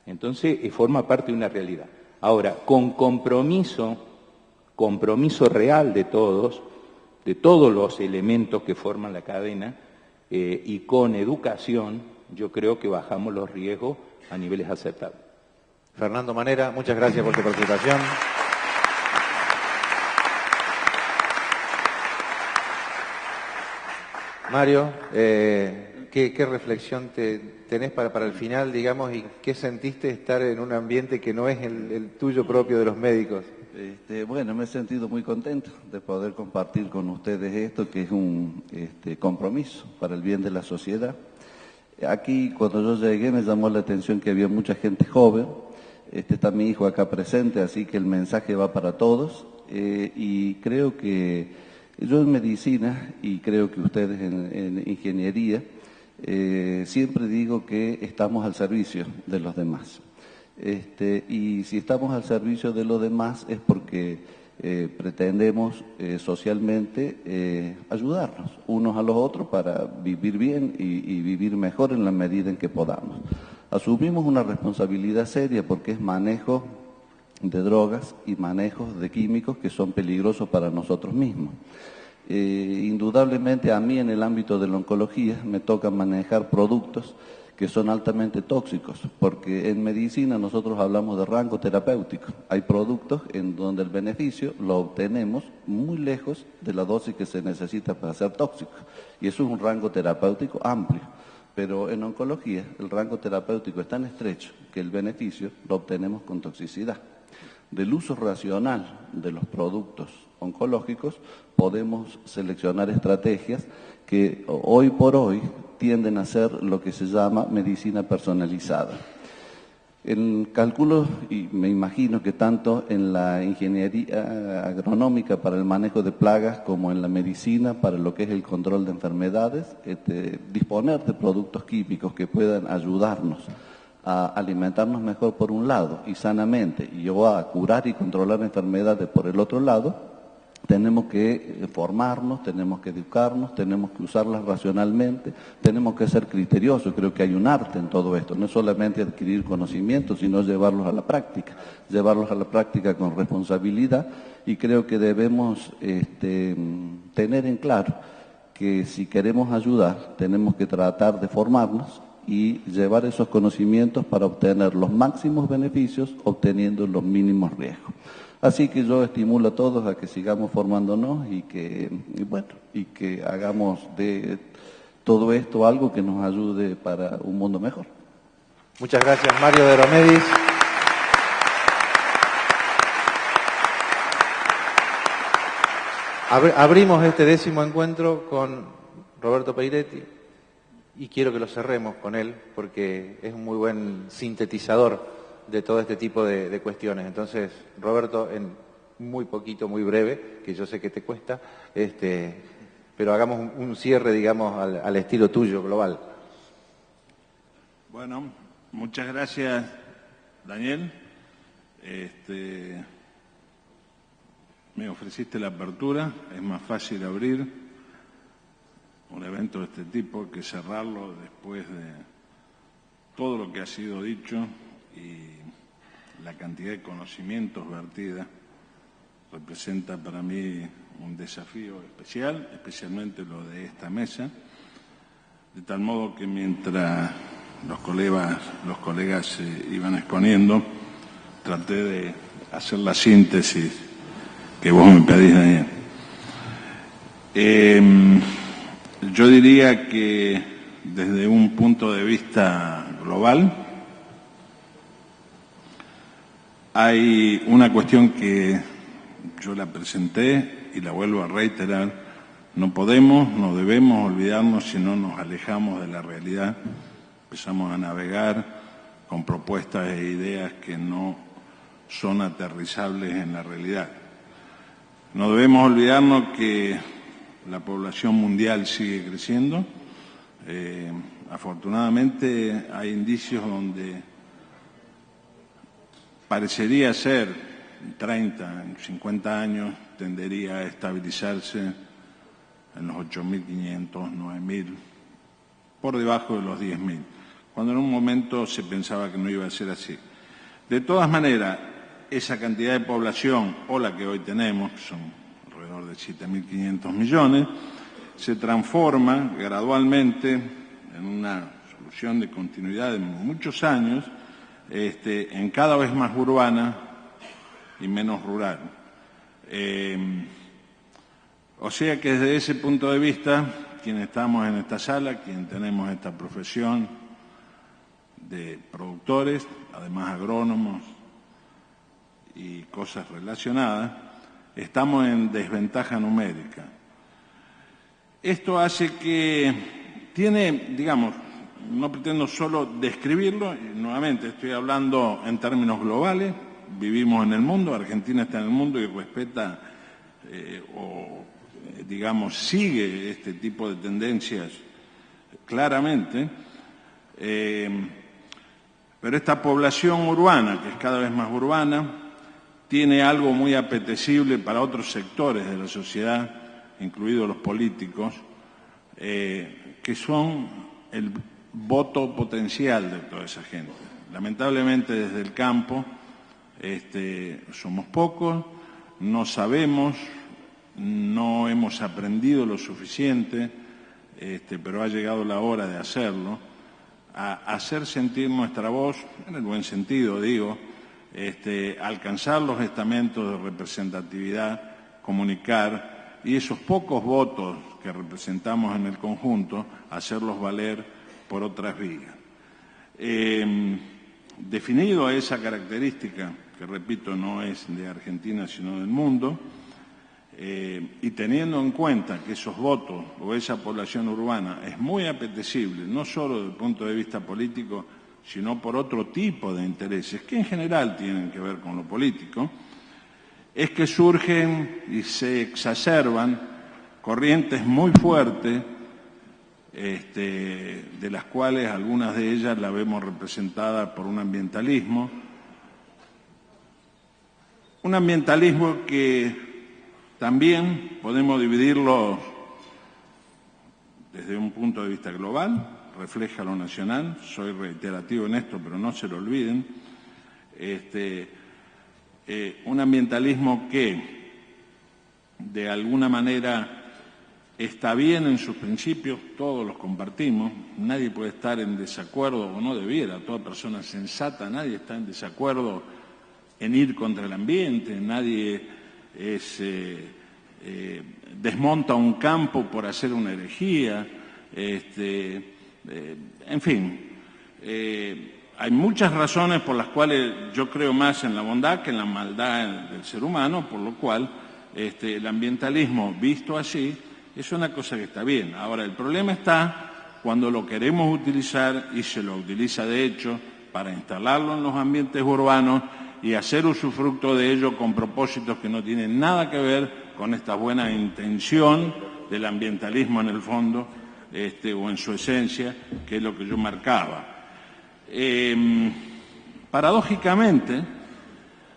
Entonces forma parte de una realidad. Ahora, con compromiso real de todos los elementos que forman la cadena, y con educación, yo creo que bajamos los riesgos a niveles aceptables. Fernando Manera, muchas gracias por tu participación. Mario, ¿qué reflexión tenés para el final, digamos, y qué sentiste estar en un ambiente que no es el tuyo propio de los médicos? Bueno, me he sentido muy contento de poder compartir con ustedes esto, que es un compromiso para el bien de la sociedad. Aquí, cuando yo llegué, me llamó la atención que había mucha gente joven. Está mi hijo acá presente, así que el mensaje va para todos. Y creo que yo en medicina, y creo que ustedes en ingeniería, siempre digo que estamos al servicio de los demás. Y si estamos al servicio de los demás es porque pretendemos socialmente ayudarnos unos a los otros para vivir bien y vivir mejor en la medida en que podamos. Asumimos una responsabilidad seria porque es manejo de drogas y manejo de químicos que son peligrosos para nosotros mismos. Indudablemente a mí en el ámbito de la oncología me toca manejar productos que son altamente tóxicos, porque en medicina nosotros hablamos de rango terapéutico. Hay productos en donde el beneficio lo obtenemos muy lejos de la dosis que se necesita para ser tóxico, y eso es un rango terapéutico amplio. pero en oncología el rango terapéutico es tan estrecho que el beneficio lo obtenemos con toxicidad. Del uso racional de los productos oncológicos podemos seleccionar estrategias que hoy por hoy tienden a ser lo que se llama medicina personalizada. El cálculo, y me imagino que tanto en la ingeniería agronómica para el manejo de plagas como en la medicina para lo que es el control de enfermedades, disponer de productos químicos que puedan ayudarnos a alimentarnos mejor por un lado y sanamente, y a curar y controlar enfermedades por el otro lado, tenemos que formarnos, tenemos que educarnos, tenemos que usarlas racionalmente, tenemos que ser criteriosos. Creo que hay un arte en todo esto, no es solamente adquirir conocimientos, sino llevarlos a la práctica con responsabilidad, y creo que debemos tener en claro que si queremos ayudar, tenemos que tratar de formarnos y llevar esos conocimientos para obtener los máximos beneficios, obteniendo los mínimos riesgos. Así que yo estimulo a todos a que sigamos formándonos y que hagamos de todo esto algo que nos ayude para un mundo mejor. Muchas gracias, Mario de Romedis. Abrimos este 10º encuentro con Roberto Peiretti y quiero que lo cerremos con él porque es un muy buen sintetizador de todo este tipo de cuestiones. Entonces, Roberto, en muy poquito, muy breve, que yo sé que te cuesta, pero hagamos un cierre, digamos, al estilo tuyo, global. Bueno, muchas gracias, Daniel. Me ofreciste la apertura, es más fácil abrir un evento de este tipo que cerrarlo después de todo lo que ha sido dicho y la cantidad de conocimientos vertida. Representa para mí un desafío especial, especialmente lo de esta mesa, de tal modo que mientras los colegas se iban exponiendo, traté de hacer la síntesis que vos me pedís, Daniel. Yo diría que desde un punto de vista global, hay una cuestión que yo la presenté y la vuelvo a reiterar: no podemos, no debemos olvidarnos si no nos alejamos de la realidad, empezamos a navegar con propuestas e ideas que no son aterrizables en la realidad. No debemos olvidarnos que la población mundial sigue creciendo. Afortunadamente hay indicios donde parecería ser 30, 50 años tendería a estabilizarse en los 8.500, 9.000, por debajo de los 10.000, cuando en un momento se pensaba que no iba a ser así. De todas maneras, esa cantidad de población, o la que hoy tenemos, que son alrededor de 7.500 millones, se transforma gradualmente en una solución de continuidad de muchos años, en cada vez más urbana y menos rural. O sea que desde ese punto de vista, quienes estamos en esta sala, quienes tenemos esta profesión de productores, además agrónomos y cosas relacionadas, estamos en desventaja numérica. Esto hace que digamos, no pretendo solo describirlo, y nuevamente estoy hablando en términos globales, vivimos en el mundo, Argentina está en el mundo y respeta digamos, sigue este tipo de tendencias claramente, pero esta población urbana, que es cada vez más urbana, tiene algo muy apetecible para otros sectores de la sociedad, incluidos los políticos, que son el voto potencial de toda esa gente. Lamentablemente desde el campo somos pocos, no sabemos, no hemos aprendido lo suficiente, pero ha llegado la hora de hacerlo, a hacer sentir nuestra voz, en el buen sentido digo, alcanzar los estamentos de representatividad, comunicar, y esos pocos votos que representamos en el conjunto, hacerlos valer por otras vías. Definido a esa característica, que repito no es de Argentina sino del mundo, y teniendo en cuenta que esos votos o esa población urbana es muy apetecible, no solo desde el punto de vista político, sino por otro tipo de intereses, que en general tienen que ver con lo político, es que surgen y se exacerban corrientes muy fuertes, de las cuales algunas de ellas las vemos representadas por un ambientalismo que también podemos dividirlo desde un punto de vista global, refleja lo nacional, soy reiterativo en esto, pero no se lo olviden, un ambientalismo que de alguna manera está bien en sus principios, todos los compartimos, nadie puede estar en desacuerdo, o no debiera, toda persona sensata, nadie está en desacuerdo en ir contra el ambiente, nadie desmonta un campo por hacer una herejía, en fin, hay muchas razones por las cuales yo creo más en la bondad que en la maldad del ser humano, por lo cual el ambientalismo visto así es una cosa que está bien. Ahora, el problema está cuando lo queremos utilizar, y se lo utiliza de hecho, para instalarlo en los ambientes urbanos y hacer usufructo de ello con propósitos que no tienen nada que ver con esta buena intención del ambientalismo en el fondo, o en su esencia, que es lo que yo marcaba. Paradójicamente,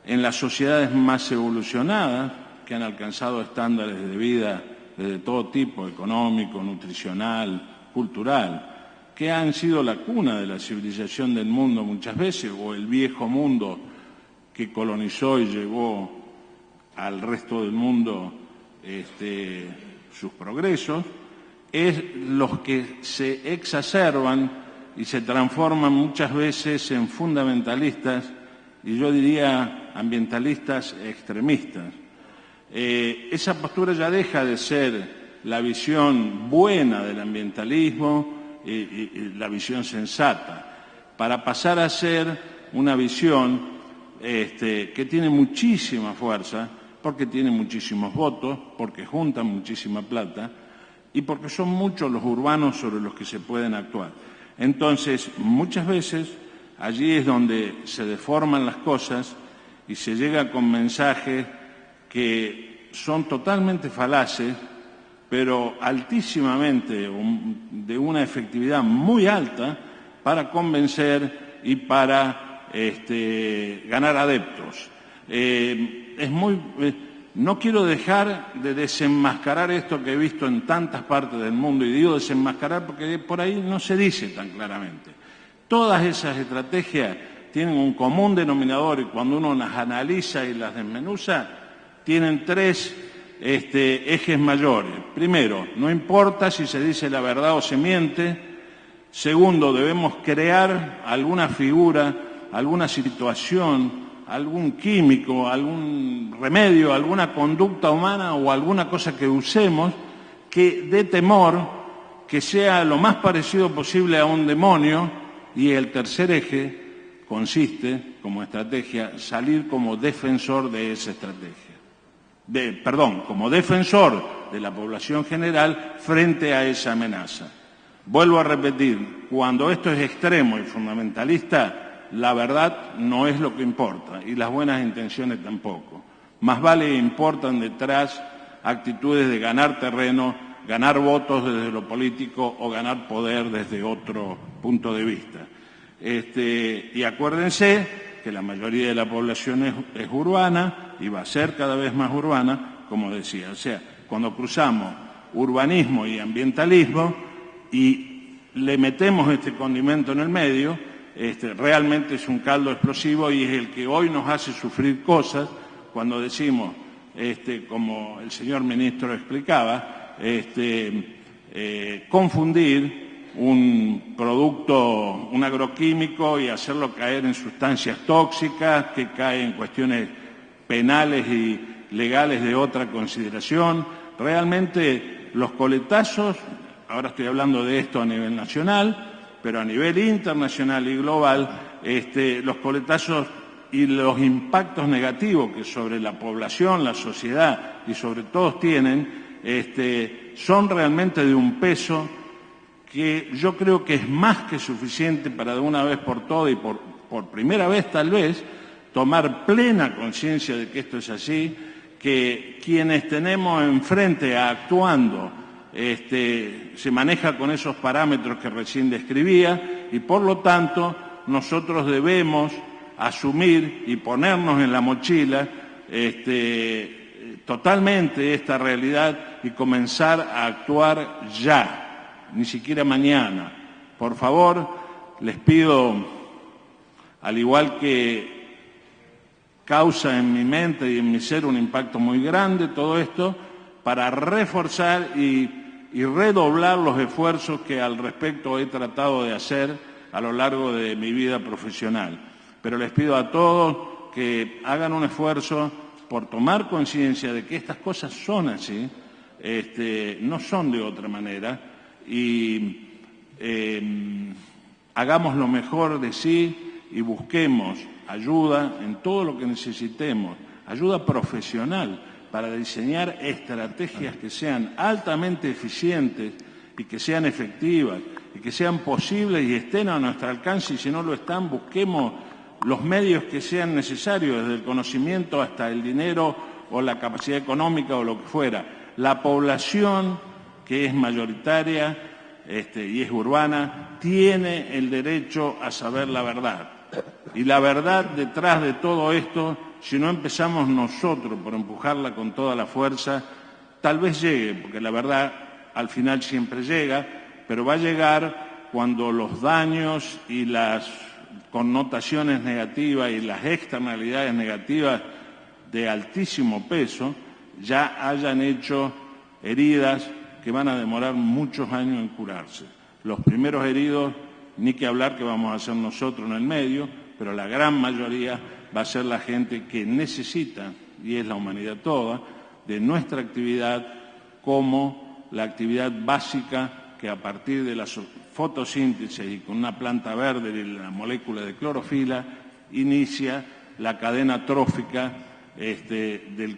en las sociedades más evolucionadas, que han alcanzado estándares de vida de todo tipo, económico, nutricional, cultural, que han sido la cuna de la civilización del mundo muchas veces, o el viejo mundo que colonizó y llevó al resto del mundo sus progresos, es los que se exacerban y se transforman muchas veces en fundamentalistas, y yo diría ambientalistas extremistas. Esa postura ya deja de ser la visión buena del ambientalismo y la visión sensata, para pasar a ser una visión que tiene muchísima fuerza, porque tiene muchísimos votos, porque juntan muchísima plata y porque son muchos los urbanos sobre los que se pueden actuar. Entonces, muchas veces allí es donde se deforman las cosas y se llega con mensajes que son totalmente falaces, pero altísimamente, de una efectividad muy alta, para convencer y para ganar adeptos. No quiero dejar de desenmascarar esto que he visto en tantas partes del mundo, y digo desenmascarar porque por ahí no se dice tan claramente. Todas esas estrategias tienen un común denominador, y cuando uno las analiza y las desmenuza, tienen tres ejes mayores. Primero, no importa si se dice la verdad o se miente. Segundo, debemos crear alguna figura, alguna situación, algún químico, algún remedio, alguna conducta humana o alguna cosa que usemos que dé temor, que sea lo más parecido posible a un demonio. Y el tercer eje consiste, como estrategia, salir como defensor de esa estrategia. Como defensor de la población general frente a esa amenaza. Vuelvo a repetir, cuando esto es extremo y fundamentalista, la verdad no es lo que importa, y las buenas intenciones tampoco. Más vale importan detrás actitudes de ganar terreno, ganar votos desde lo político o ganar poder desde otro punto de vista. Y acuérdense que la mayoría de la población es urbana y va a ser cada vez más urbana, como decía. O sea, cuando cruzamos urbanismo y ambientalismo y le metemos este condimento en el medio, realmente es un caldo explosivo, y es el que hoy nos hace sufrir cosas cuando decimos, como el señor ministro explicaba, confundir un producto, un agroquímico, y hacerlo caer en sustancias tóxicas que caen en cuestiones penales y legales de otra consideración. Realmente los coletazos, ahora estoy hablando de esto a nivel nacional, pero a nivel internacional y global, los coletazos y los impactos negativos que sobre la población, la sociedad y sobre todos tienen, son realmente de un peso que yo creo que es más que suficiente para de una vez por todas y por primera vez tal vez tomar plena conciencia de que esto es así, que quienes tenemos enfrente actuando se maneja con esos parámetros que recién describía y por lo tanto nosotros debemos asumir y ponernos en la mochila totalmente esta realidad y comenzar a actuar ya, ni siquiera mañana. Por favor, les pido, al igual que causa en mi mente y en mi ser un impacto muy grande todo esto, para reforzar y redoblar los esfuerzos que al respecto he tratado de hacer a lo largo de mi vida profesional. Pero les pido a todos que hagan un esfuerzo por tomar conciencia de que estas cosas son así, no son de otra manera, y hagamos lo mejor de sí y busquemos ayuda en todo lo que necesitemos, ayuda profesional para diseñar estrategias que sean altamente eficientes y que sean efectivas y que sean posibles y estén a nuestro alcance, y si no lo están, busquemos los medios que sean necesarios, desde el conocimiento hasta el dinero o la capacidad económica o lo que fuera. La población, que es mayoritaria y es urbana, tiene el derecho a saber la verdad. Y la verdad detrás de todo esto, si no empezamos nosotros por empujarla con toda la fuerza, tal vez llegue, porque la verdad al final siempre llega, pero va a llegar cuando los daños y las connotaciones negativas y las externalidades negativas de altísimo peso ya hayan hecho heridas que van a demorar muchos años en curarse. Los primeros heridos, ni que hablar que vamos a hacer nosotros en el medio, pero la gran mayoría va a ser la gente que necesita, y es la humanidad toda, de nuestra actividad como la actividad básica que a partir de la fotosíntesis y con una planta verde y la molécula de clorofila inicia la cadena trófica de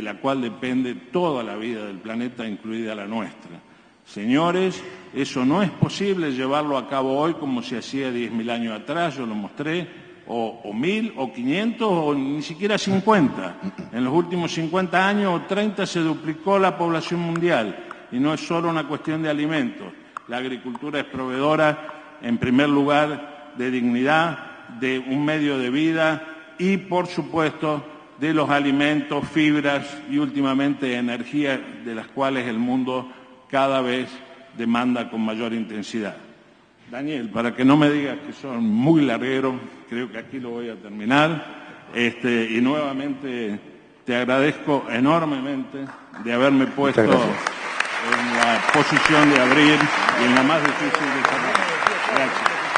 la cual depende toda la vida del planeta, incluida la nuestra. Señores, eso no es posible llevarlo a cabo hoy como se hacía 10.000 años atrás, yo lo mostré, o 1.000, o 500, o ni siquiera 50. En los últimos 50 años o 30 se duplicó la población mundial y no es solo una cuestión de alimentos. La agricultura es proveedora, en primer lugar, de dignidad, de un medio de vida y, por supuesto, de los alimentos, fibras y, últimamente, energía de las cuales el mundo cada vez demanda con mayor intensidad. Daniel, para que no me digas que son muy larguero, creo que aquí lo voy a terminar. Y nuevamente te agradezco enormemente de haberme puesto en la posición de abrir y en la más difícil de cerrar. Gracias.